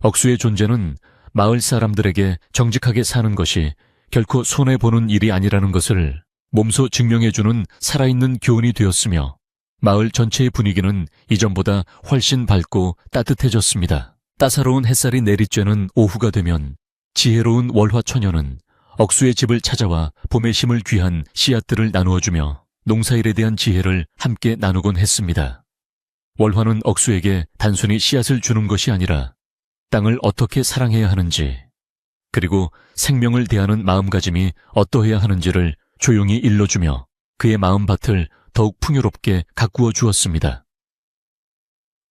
억수의 존재는 마을 사람들에게 정직하게 사는 것이 결코 손해보는 일이 아니라는 것을 몸소 증명해주는 살아있는 교훈이 되었으며 마을 전체의 분위기는 이전보다 훨씬 밝고 따뜻해졌습니다. 따사로운 햇살이 내리쬐는 오후가 되면 지혜로운 월화처녀는 억수의 집을 찾아와 봄에 심을 귀한 씨앗들을 나누어주며 농사일에 대한 지혜를 함께 나누곤 했습니다. 월화는 억수에게 단순히 씨앗을 주는 것이 아니라 땅을 어떻게 사랑해야 하는지 그리고 생명을 대하는 마음가짐이 어떠해야 하는지를 조용히 일러주며 그의 마음밭을 더욱 풍요롭게 가꾸어 주었습니다.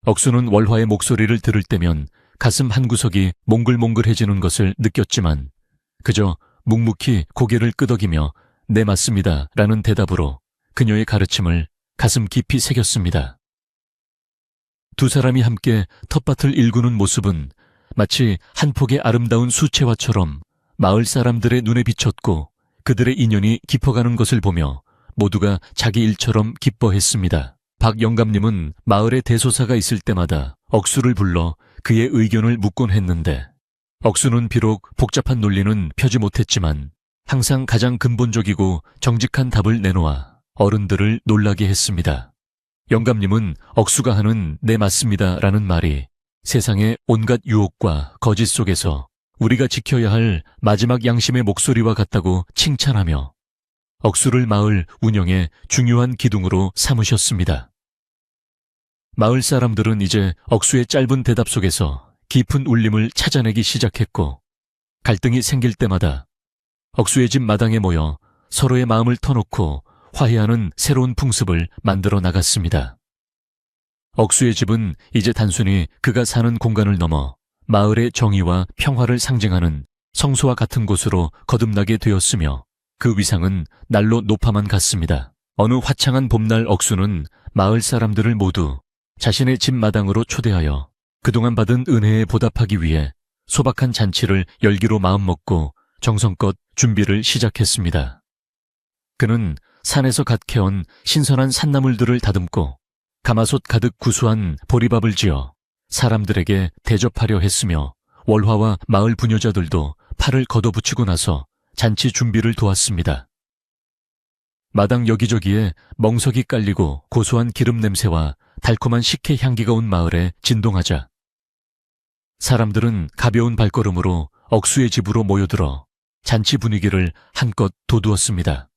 억수는 월화의 목소리를 들을 때면 가슴 한구석이 몽글몽글해지는 것을 느꼈지만 그저 묵묵히 고개를 끄덕이며 네 맞습니다 라는 대답으로 그녀의 가르침을 가슴 깊이 새겼습니다. 두 사람이 함께 텃밭을 일구는 모습은 마치 한 폭의 아름다운 수채화처럼 마을 사람들의 눈에 비쳤고 그들의 인연이 깊어가는 것을 보며 모두가 자기 일처럼 기뻐했습니다. 박 영감님은 마을에 대소사가 있을 때마다 억수를 불러 그의 의견을 묻곤 했는데 억수는 비록 복잡한 논리는 펴지 못했지만 항상 가장 근본적이고 정직한 답을 내놓아 어른들을 놀라게 했습니다. 영감님은 억수가 하는 네 맞습니다 라는 말이 세상의 온갖 유혹과 거짓 속에서 우리가 지켜야 할 마지막 양심의 목소리와 같다고 칭찬하며 억수를 마을 운영의 중요한 기둥으로 삼으셨습니다. 마을 사람들은 이제 억수의 짧은 대답 속에서 깊은 울림을 찾아내기 시작했고 갈등이 생길 때마다 억수의 집 마당에 모여 서로의 마음을 터놓고 화해하는 새로운 풍습을 만들어 나갔습니다. 억수의 집은 이제 단순히 그가 사는 공간을 넘어 마을의 정의와 평화를 상징하는 성소와 같은 곳으로 거듭나게 되었으며 그 위상은 날로 높아만 갔습니다. 어느 화창한 봄날 억수는 마을 사람들을 모두 자신의 집 마당으로 초대하여 그동안 받은 은혜에 보답하기 위해 소박한 잔치를 열기로 마음먹고 정성껏 준비를 시작했습니다. 그는 산에서 갓 캐온 신선한 산나물들을 다듬고 가마솥 가득 구수한 보리밥을 지어 사람들에게 대접하려 했으며 월화와 마을 부녀자들도 팔을 걷어붙이고 나서 잔치 준비를 도왔습니다. 마당 여기저기에 멍석이 깔리고 고소한 기름 냄새와 달콤한 식혜 향기가 온 마을에 진동하자 사람들은 가벼운 발걸음으로 억수의 집으로 모여들어 잔치 분위기를 한껏 돋우었습니다.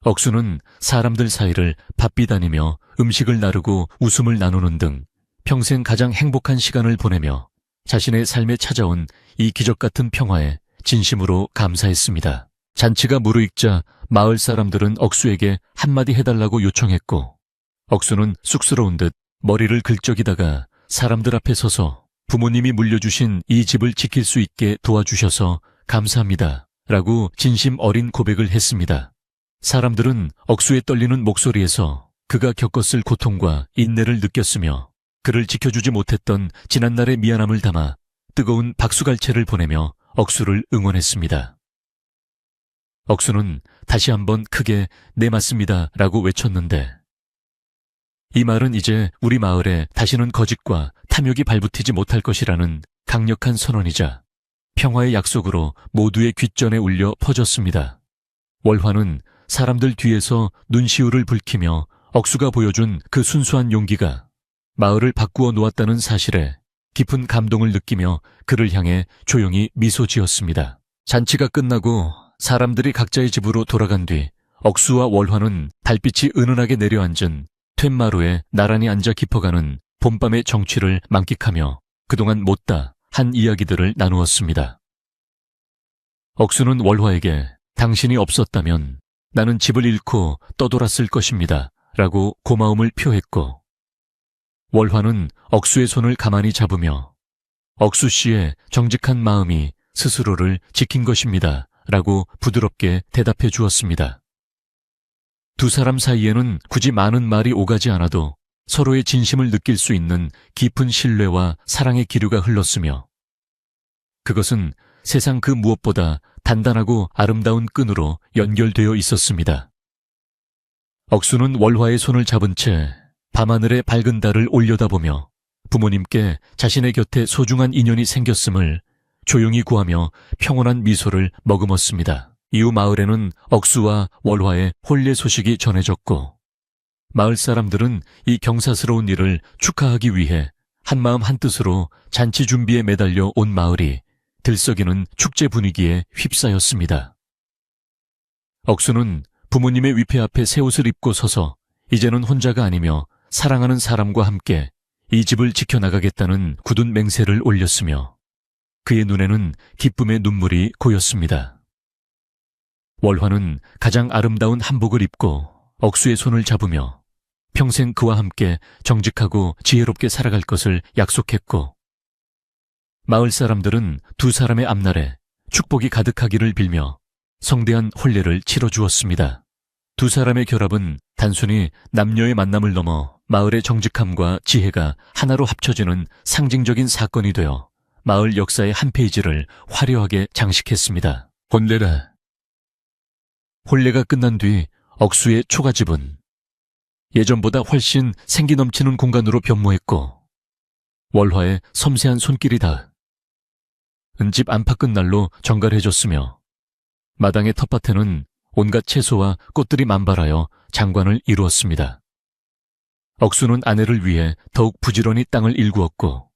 억수는 사람들 사이를 바삐 다니며 음식을 나르고 웃음을 나누는 등 평생 가장 행복한 시간을 보내며 자신의 삶에 찾아온 이 기적 같은 평화에 진심으로 감사했습니다. 잔치가 무르익자 마을 사람들은 억수에게 한마디 해달라고 요청했고, 억수는 쑥스러운 듯 머리를 긁적이다가 사람들 앞에 서서 부모님이 물려주신 이 집을 지킬 수 있게 도와주셔서 감사합니다 라고 진심 어린 고백을 했습니다. 사람들은 억수의 떨리는 목소리에서 그가 겪었을 고통과 인내를 느꼈으며 그를 지켜주지 못했던 지난날의 미안함을 담아 뜨거운 박수갈채를 보내며 억수를 응원했습니다. 억수는 다시 한번 크게 네 맞습니다 라고 외쳤는데, 이 말은 이제 우리 마을에 다시는 거짓과 탐욕이 발붙이지 못할 것이라는 강력한 선언이자 평화의 약속으로 모두의 귓전에 울려 퍼졌습니다. 월화는 사람들 뒤에서 눈시울을 붉히며 억수가 보여준 그 순수한 용기가 마을을 바꾸어 놓았다는 사실에 깊은 감동을 느끼며 그를 향해 조용히 미소 지었습니다. 잔치가 끝나고 사람들이 각자의 집으로 돌아간 뒤 억수와 월화는 달빛이 은은하게 내려앉은 툇마루에 나란히 앉아 깊어가는 봄밤의 정취를 만끽하며 그동안 못다 한 이야기들을 나누었습니다. 억수는 월화에게 당신이 없었다면 나는 집을 잃고 떠돌았을 것입니다 라고 고마움을 표했고, 월화는 억수의 손을 가만히 잡으며 억수 씨의 정직한 마음이 스스로를 지킨 것입니다 라고 부드럽게 대답해 주었습니다. 두 사람 사이에는 굳이 많은 말이 오가지 않아도 서로의 진심을 느낄 수 있는 깊은 신뢰와 사랑의 기류가 흘렀으며, 그것은 세상 그 무엇보다 단단하고 아름다운 끈으로 연결되어 있었습니다. 억수는 월화의 손을 잡은 채 밤하늘의 밝은 달을 올려다보며 부모님께 자신의 곁에 소중한 인연이 생겼음을 조용히 구하며 평온한 미소를 머금었습니다. 이후 마을에는 억수와 월화의 혼례 소식이 전해졌고, 마을 사람들은 이 경사스러운 일을 축하하기 위해 한마음 한뜻으로 잔치 준비에 매달려 온 마을이 들썩이는 축제 분위기에 휩싸였습니다. 억수는 부모님의 위패 앞에 새 옷을 입고 서서 이제는 혼자가 아니며 사랑하는 사람과 함께 이 집을 지켜나가겠다는 굳은 맹세를 올렸으며 그의 눈에는 기쁨의 눈물이 고였습니다. 월화는 가장 아름다운 한복을 입고 억수의 손을 잡으며 평생 그와 함께 정직하고 지혜롭게 살아갈 것을 약속했고, 마을 사람들은 두 사람의 앞날에 축복이 가득하기를 빌며 성대한 혼례를 치러주었습니다. 두 사람의 결합은 단순히 남녀의 만남을 넘어 마을의 정직함과 지혜가 하나로 합쳐지는 상징적인 사건이 되어 마을 역사의 한 페이지를 화려하게 장식했습니다. 혼례가 끝난 뒤 억수의 초가집은 예전보다 훨씬 생기 넘치는 공간으로 변모했고, 월화의 섬세한 손길이 닿은 집 안팎 끝날로 정갈해졌으며 마당의 텃밭에는 온갖 채소와 꽃들이 만발하여 장관을 이루었습니다. 억수는 아내를 위해 더욱 부지런히 땅을 일구었고,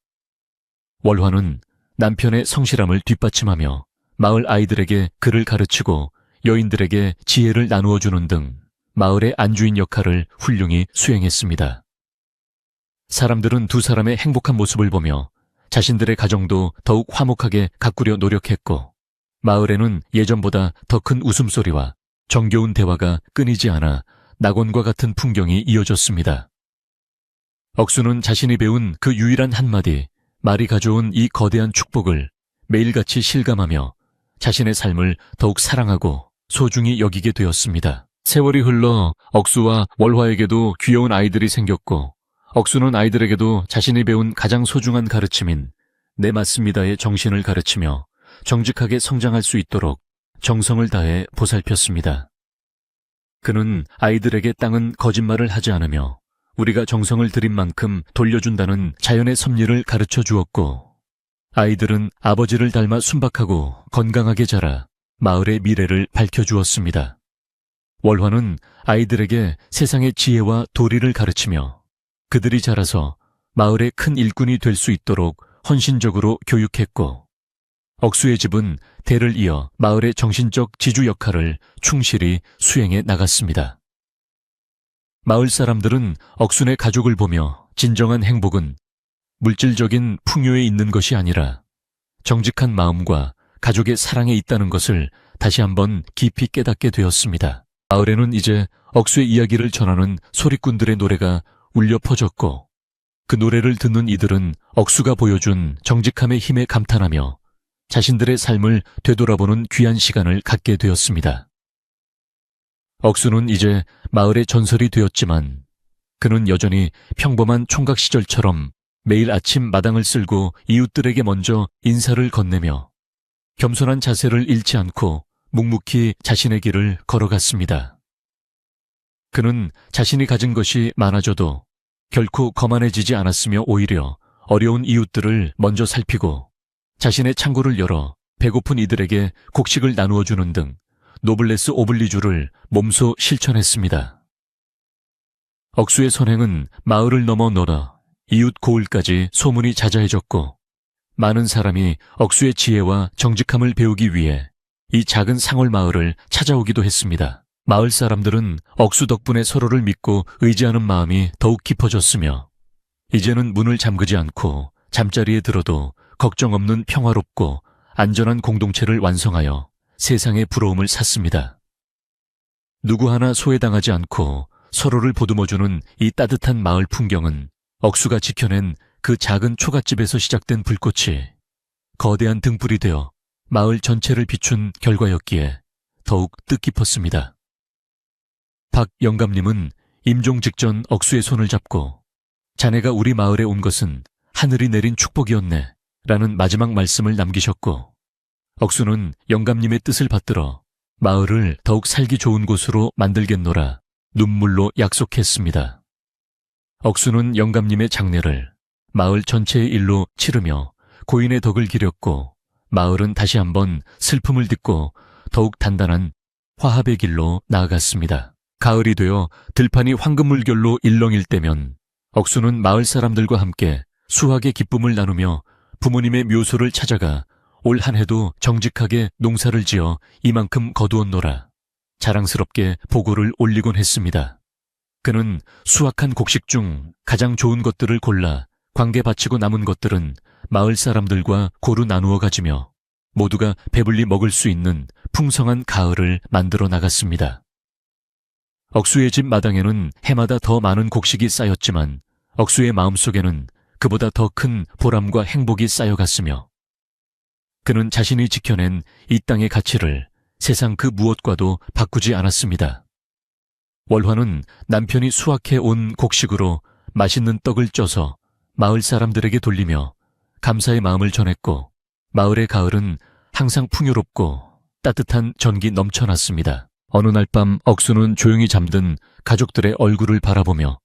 월화는 남편의 성실함을 뒷받침하며 마을 아이들에게 글을 가르치고 여인들에게 지혜를 나누어 주는 등 마을의 안주인 역할을 훌륭히 수행했습니다. 사람들은 두 사람의 행복한 모습을 보며 자신들의 가정도 더욱 화목하게 가꾸려 노력했고, 마을에는 예전보다 더 큰 웃음소리와 정겨운 대화가 끊이지 않아 낙원과 같은 풍경이 이어졌습니다. 억수는 자신이 배운 그 유일한 한마디, 말이 가져온 이 거대한 축복을 매일같이 실감하며 자신의 삶을 더욱 사랑하고 소중히 여기게 되었습니다. 세월이 흘러 억수와 월화에게도 귀여운 아이들이 생겼고, 억수는 아이들에게도 자신이 배운 가장 소중한 가르침인 네 맞습니다의 정신을 가르치며 정직하게 성장할 수 있도록 정성을 다해 보살폈습니다. 그는 아이들에게 땅은 거짓말을 하지 않으며 우리가 정성을 들인 만큼 돌려준다는 자연의 섭리를 가르쳐 주었고, 아이들은 아버지를 닮아 순박하고 건강하게 자라 마을의 미래를 밝혀주었습니다. 월화는 아이들에게 세상의 지혜와 도리를 가르치며 그들이 자라서 마을의 큰 일꾼이 될 수 있도록 헌신적으로 교육했고, 억수의 집은 대를 이어 마을의 정신적 지주 역할을 충실히 수행해 나갔습니다. 마을 사람들은 억순의 가족을 보며 진정한 행복은 물질적인 풍요에 있는 것이 아니라 정직한 마음과 가족의 사랑에 있다는 것을 다시 한번 깊이 깨닫게 되었습니다. 마을에는 이제 억수의 이야기를 전하는 소리꾼들의 노래가 울려 퍼졌고 그 노래를 듣는 이들은 억수가 보여준 정직함의 힘에 감탄하며 자신들의 삶을 되돌아보는 귀한 시간을 갖게 되었습니다. 억수는 이제 마을의 전설이 되었지만 그는 여전히 평범한 총각 시절처럼 매일 아침 마당을 쓸고 이웃들에게 먼저 인사를 건네며 겸손한 자세를 잃지 않고 묵묵히 자신의 길을 걸어갔습니다. 그는 자신이 가진 것이 많아져도 결코 거만해지지 않았으며 오히려 어려운 이웃들을 먼저 살피고 자신의 창고를 열어 배고픈 이들에게 곡식을 나누어 주는 등 노블레스 오블리주를 몸소 실천했습니다. 억수의 선행은 마을을 넘어 너나 이웃 고을까지 소문이 자자해졌고 많은 사람이 억수의 지혜와 정직함을 배우기 위해 이 작은 상월 마을을 찾아오기도 했습니다. 마을 사람들은 억수 덕분에 서로를 믿고 의지하는 마음이 더욱 깊어졌으며 이제는 문을 잠그지 않고 잠자리에 들어도 걱정 없는 평화롭고 안전한 공동체를 완성하여 세상의 부러움을 샀습니다. 누구 하나 소외당하지 않고 서로를 보듬어주는 이 따뜻한 마을 풍경은 억수가 지켜낸 그 작은 초가집에서 시작된 불꽃이 거대한 등불이 되어 마을 전체를 비춘 결과였기에 더욱 뜻깊었습니다. 박 영감님은 임종 직전 억수의 손을 잡고 자네가 우리 마을에 온 것은 하늘이 내린 축복이었네 라는 마지막 말씀을 남기셨고 억수는 영감님의 뜻을 받들어 마을을 더욱 살기 좋은 곳으로 만들겠노라 눈물로 약속했습니다. 억수는 영감님의 장례를 마을 전체의 일로 치르며 고인의 덕을 기렸고 마을은 다시 한번 슬픔을 딛고 더욱 단단한 화합의 길로 나아갔습니다. 가을이 되어 들판이 황금물결로 일렁일 때면 억수는 마을 사람들과 함께 수확의 기쁨을 나누며 부모님의 묘소를 찾아가 올 한 해도 정직하게 농사를 지어 이만큼 거두었노라 자랑스럽게 보고를 올리곤 했습니다. 그는 수확한 곡식 중 가장 좋은 것들을 골라 관계 바치고 남은 것들은 마을 사람들과 고루 나누어 가지며 모두가 배불리 먹을 수 있는 풍성한 가을을 만들어 나갔습니다. 억수의 집 마당에는 해마다 더 많은 곡식이 쌓였지만 억수의 마음속에는 그보다 더 큰 보람과 행복이 쌓여갔으며 그는 자신이 지켜낸 이 땅의 가치를 세상 그 무엇과도 바꾸지 않았습니다. 월화는 남편이 수확해 온 곡식으로 맛있는 떡을 쪄서 마을 사람들에게 돌리며 감사의 마음을 전했고 마을의 가을은 항상 풍요롭고 따뜻한 전기 넘쳐났습니다. 어느 날 밤 억수는 조용히 잠든 가족들의 얼굴을 바라보며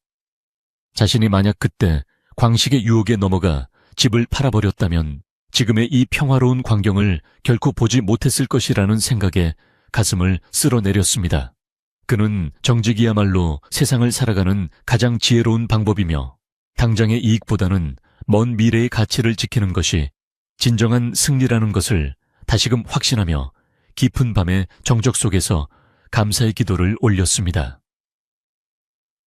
자신이 만약 그때 광식의 유혹에 넘어가 집을 팔아버렸다면 지금의 이 평화로운 광경을 결코 보지 못했을 것이라는 생각에 가슴을 쓸어내렸습니다. 그는 정직이야말로 세상을 살아가는 가장 지혜로운 방법이며 당장의 이익보다는 먼 미래의 가치를 지키는 것이 진정한 승리라는 것을 다시금 확신하며 깊은 밤의 정적 속에서 감사의 기도를 올렸습니다.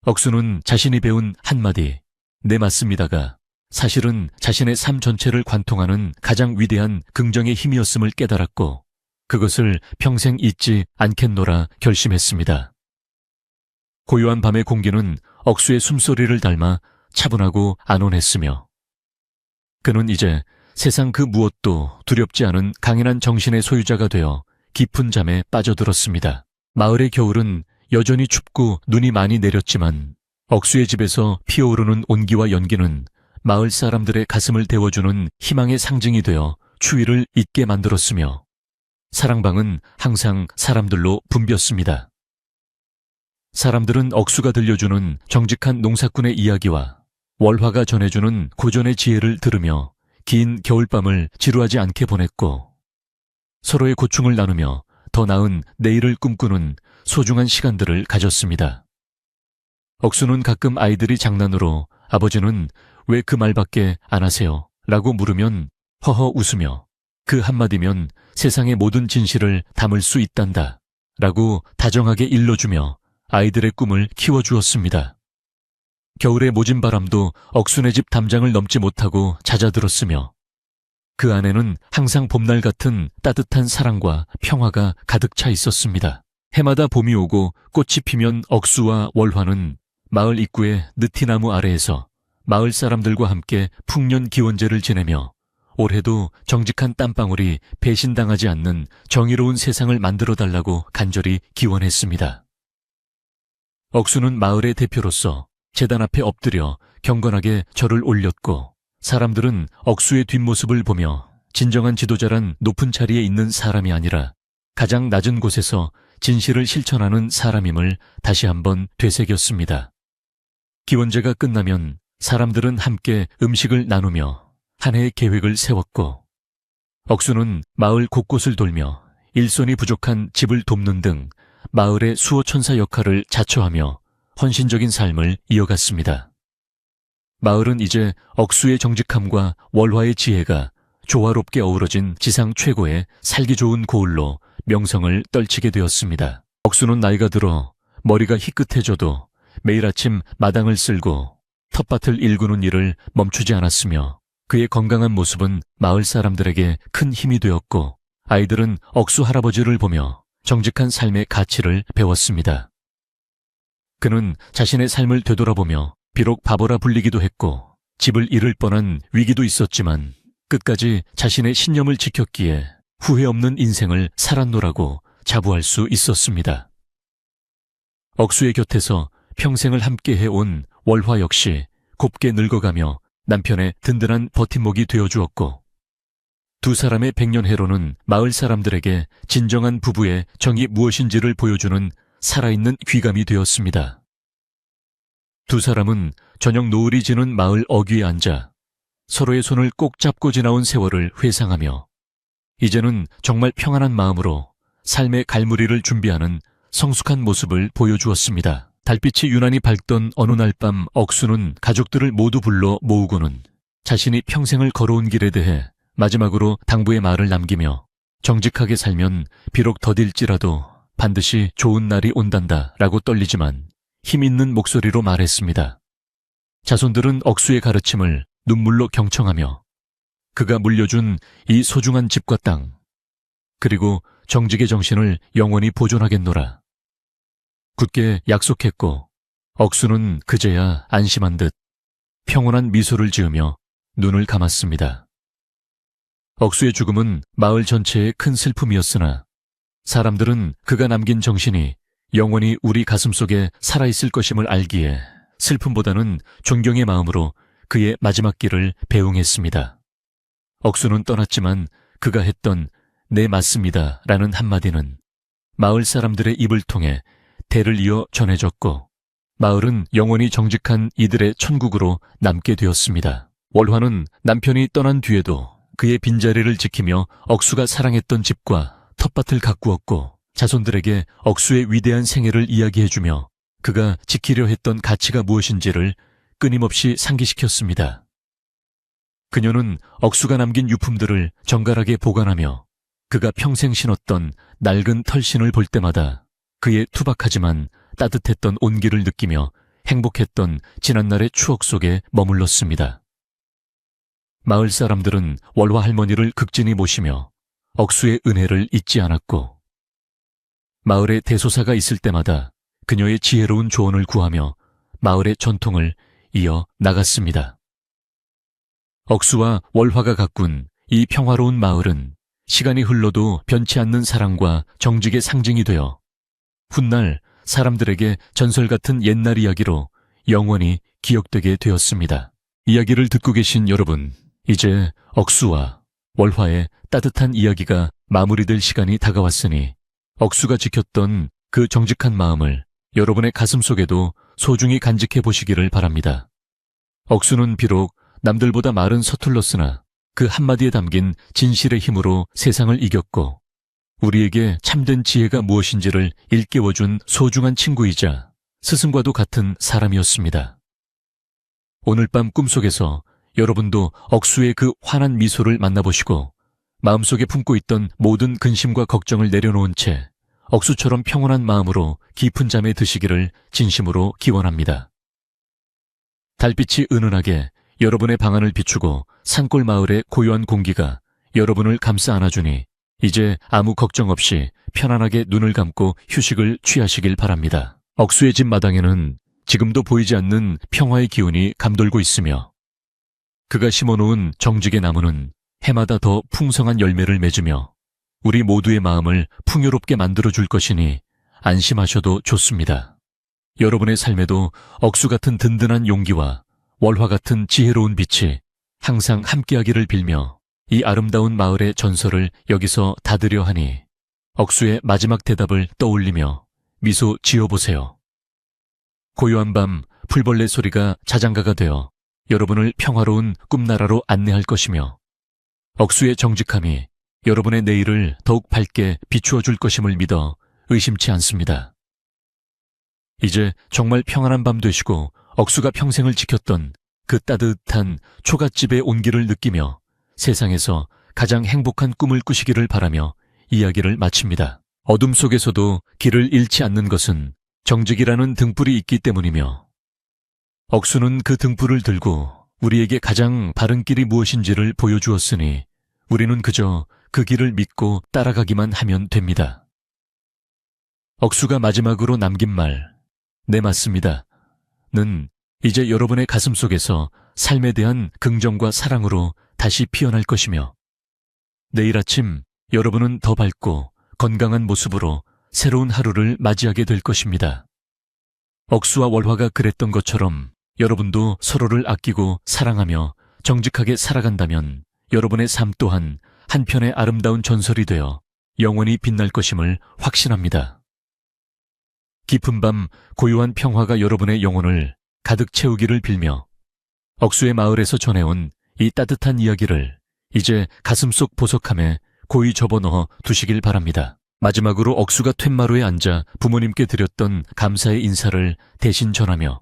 억수는 자신이 배운 한마디 네 맞습니다가 사실은 자신의 삶 전체를 관통하는 가장 위대한 긍정의 힘이었음을 깨달았고 그것을 평생 잊지 않겠노라 결심했습니다. 고요한 밤의 공기는 억수의 숨소리를 닮아 차분하고 안온했으며 그는 이제 세상 그 무엇도 두렵지 않은 강인한 정신의 소유자가 되어 깊은 잠에 빠져들었습니다. 마을의 겨울은 여전히 춥고 눈이 많이 내렸지만 억수의 집에서 피어오르는 온기와 연기는 마을 사람들의 가슴을 데워주는 희망의 상징이 되어 추위를 잊게 만들었으며 사랑방은 항상 사람들로 붐볐습니다. 사람들은 억수가 들려주는 정직한 농사꾼의 이야기와 월화가 전해주는 고전의 지혜를 들으며 긴 겨울밤을 지루하지 않게 보냈고 서로의 고충을 나누며 더 나은 내일을 꿈꾸는 소중한 시간들을 가졌습니다. 억수는 가끔 아이들이 장난으로 아버지는 왜 그 말밖에 안 하세요? 라고 물으면 허허 웃으며 그 한마디면 세상의 모든 진실을 담을 수 있단다 라고 다정하게 일러주며 아이들의 꿈을 키워주었습니다. 겨울의 모진 바람도 억순의 집 담장을 넘지 못하고 잦아들었으며 그 안에는 항상 봄날 같은 따뜻한 사랑과 평화가 가득 차 있었습니다. 해마다 봄이 오고 꽃이 피면 억수와 월화는 마을 입구의 느티나무 아래에서 마을 사람들과 함께 풍년 기원제를 지내며 올해도 정직한 땀방울이 배신당하지 않는 정의로운 세상을 만들어달라고 간절히 기원했습니다. 억수는 마을의 대표로서 제단 앞에 엎드려 경건하게 절을 올렸고 사람들은 억수의 뒷모습을 보며 진정한 지도자란 높은 자리에 있는 사람이 아니라 가장 낮은 곳에서 진실을 실천하는 사람임을 다시 한번 되새겼습니다. 기원제가 끝나면 사람들은 함께 음식을 나누며 한 해의 계획을 세웠고 억수는 마을 곳곳을 돌며 일손이 부족한 집을 돕는 등 마을의 수호천사 역할을 자처하며 헌신적인 삶을 이어갔습니다. 마을은 이제 억수의 정직함과 월화의 지혜가 조화롭게 어우러진 지상 최고의 살기 좋은 고을로 명성을 떨치게 되었습니다. 억수는 나이가 들어 머리가 희끗해져도 매일 아침 마당을 쓸고 텃밭을 일구는 일을 멈추지 않았으며 그의 건강한 모습은 마을 사람들에게 큰 힘이 되었고 아이들은 억수 할아버지를 보며 정직한 삶의 가치를 배웠습니다. 그는 자신의 삶을 되돌아보며 비록 바보라 불리기도 했고 집을 잃을 뻔한 위기도 있었지만 끝까지 자신의 신념을 지켰기에 후회 없는 인생을 살았노라고 자부할 수 있었습니다. 억수의 곁에서 평생을 함께 해온 월화 역시 곱게 늙어가며 남편의 든든한 버팀목이 되어주었고 두 사람의 백년해로는 마을 사람들에게 진정한 부부의 정이 무엇인지를 보여주는 살아있는 귀감이 되었습니다. 두 사람은 저녁 노을이 지는 마을 어귀에 앉아 서로의 손을 꼭 잡고 지나온 세월을 회상하며 이제는 정말 평안한 마음으로 삶의 갈무리를 준비하는 성숙한 모습을 보여주었습니다. 달빛이 유난히 밝던 어느 날 밤 억수는 가족들을 모두 불러 모으고는 자신이 평생을 걸어온 길에 대해 마지막으로 당부의 말을 남기며 정직하게 살면 비록 더딜지라도 반드시 좋은 날이 온단다 라고 떨리지만 힘있는 목소리로 말했습니다. 자손들은 억수의 가르침을 눈물로 경청하며 그가 물려준 이 소중한 집과 땅 그리고 정직의 정신을 영원히 보존하겠노라. 굳게 약속했고 억수는 그제야 안심한 듯 평온한 미소를 지으며 눈을 감았습니다. 억수의 죽음은 마을 전체의 큰 슬픔이었으나 사람들은 그가 남긴 정신이 영원히 우리 가슴속에 살아있을 것임을 알기에 슬픔보다는 존경의 마음으로 그의 마지막 길을 배웅했습니다. 억수는 떠났지만 그가 했던 네 맞습니다 라는 한마디는 마을 사람들의 입을 통해 대를 이어 전해졌고 마을은 영원히 정직한 이들의 천국으로 남게 되었습니다. 월화는 남편이 떠난 뒤에도 그의 빈자리를 지키며 억수가 사랑했던 집과 텃밭을 가꾸었고 자손들에게 억수의 위대한 생애를 이야기해주며 그가 지키려 했던 가치가 무엇인지를 끊임없이 상기시켰습니다. 그녀는 억수가 남긴 유품들을 정갈하게 보관하며 그가 평생 신었던 낡은 털신을 볼 때마다 그의 투박하지만 따뜻했던 온기를 느끼며 행복했던 지난날의 추억 속에 머물렀습니다. 마을 사람들은 월화 할머니를 극진히 모시며 억수의 은혜를 잊지 않았고 마을에 대소사가 있을 때마다 그녀의 지혜로운 조언을 구하며 마을의 전통을 이어 나갔습니다. 억수와 월화가 가꾼 이 평화로운 마을은 시간이 흘러도 변치 않는 사랑과 정직의 상징이 되어 훗날 사람들에게 전설 같은 옛날 이야기로 영원히 기억되게 되었습니다. 이야기를 듣고 계신 여러분, 이제 억수와 월화의 따뜻한 이야기가 마무리될 시간이 다가왔으니 억수가 지켰던 그 정직한 마음을 여러분의 가슴 속에도 소중히 간직해 보시기를 바랍니다. 억수는 비록 남들보다 말은 서툴렀으나 그 한마디에 담긴 진실의 힘으로 세상을 이겼고 우리에게 참된 지혜가 무엇인지를 일깨워준 소중한 친구이자 스승과도 같은 사람이었습니다. 오늘 밤 꿈속에서 여러분도 억수의 그 환한 미소를 만나보시고 마음속에 품고 있던 모든 근심과 걱정을 내려놓은 채 억수처럼 평온한 마음으로 깊은 잠에 드시기를 진심으로 기원합니다. 달빛이 은은하게 여러분의 방안을 비추고 산골 마을의 고요한 공기가 여러분을 감싸 안아주니 이제 아무 걱정 없이 편안하게 눈을 감고 휴식을 취하시길 바랍니다. 억수의 집 마당에는 지금도 보이지 않는 평화의 기운이 감돌고 있으며 그가 심어놓은 정직의 나무는 해마다 더 풍성한 열매를 맺으며 우리 모두의 마음을 풍요롭게 만들어줄 것이니 안심하셔도 좋습니다. 여러분의 삶에도 억수 같은 든든한 용기와 월화 같은 지혜로운 빛이 항상 함께하기를 빌며 이 아름다운 마을의 전설을 여기서 닫으려 하니 억수의 마지막 대답을 떠올리며 미소 지어보세요. 고요한 밤 풀벌레 소리가 자장가가 되어 여러분을 평화로운 꿈나라로 안내할 것이며 억수의 정직함이 여러분의 내일을 더욱 밝게 비추어 줄 것임을 믿어 의심치 않습니다. 이제 정말 평안한 밤 되시고 억수가 평생을 지켰던 그 따뜻한 초갓집의 온기를 느끼며 세상에서 가장 행복한 꿈을 꾸시기를 바라며 이야기를 마칩니다. 어둠 속에서도 길을 잃지 않는 것은 정직이라는 등불이 있기 때문이며 억수는 그 등불을 들고 우리에게 가장 바른 길이 무엇인지를 보여주었으니 우리는 그저 그 길을 믿고 따라가기만 하면 됩니다. 억수가 마지막으로 남긴 말, 네 맞습니다. 는 이제 여러분의 가슴 속에서 삶에 대한 긍정과 사랑으로 다시 피어날 것이며 내일 아침 여러분은 더 밝고 건강한 모습으로 새로운 하루를 맞이하게 될 것입니다. 억수와 월화가 그랬던 것처럼 여러분도 서로를 아끼고 사랑하며 정직하게 살아간다면 여러분의 삶 또한 한편의 아름다운 전설이 되어 영원히 빛날 것임을 확신합니다. 깊은 밤 고요한 평화가 여러분의 영혼을 가득 채우기를 빌며 억수의 마을에서 전해온 이 따뜻한 이야기를 이제 가슴속 보석함에 고이 접어넣어 두시길 바랍니다. 마지막으로 억수가 툇마루에 앉아 부모님께 드렸던 감사의 인사를 대신 전하며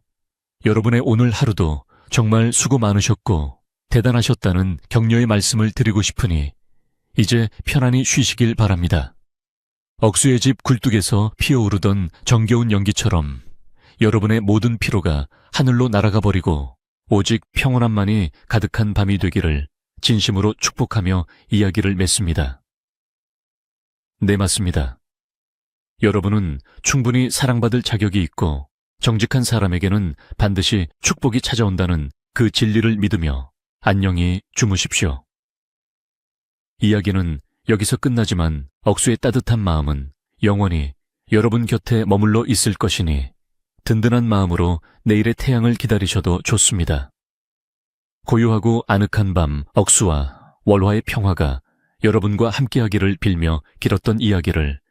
여러분의 오늘 하루도 정말 수고 많으셨고 대단하셨다는 격려의 말씀을 드리고 싶으니 이제 편안히 쉬시길 바랍니다. 억수의 집 굴뚝에서 피어오르던 정겨운 연기처럼 여러분의 모든 피로가 하늘로 날아가 버리고 오직 평온함만이 가득한 밤이 되기를 진심으로 축복하며 이야기를 맺습니다. 네, 맞습니다. 여러분은 충분히 사랑받을 자격이 있고 정직한 사람에게는 반드시 축복이 찾아온다는 그 진리를 믿으며 안녕히 주무십시오. 이야기는 여기서 끝나지만 억수의 따뜻한 마음은 영원히 여러분 곁에 머물러 있을 것이니 든든한 마음으로 내일의 태양을 기다리셔도 좋습니다. 고요하고 아늑한 밤 억수와 월화의 평화가 여러분과 함께하기를 빌며 길었던 이야기를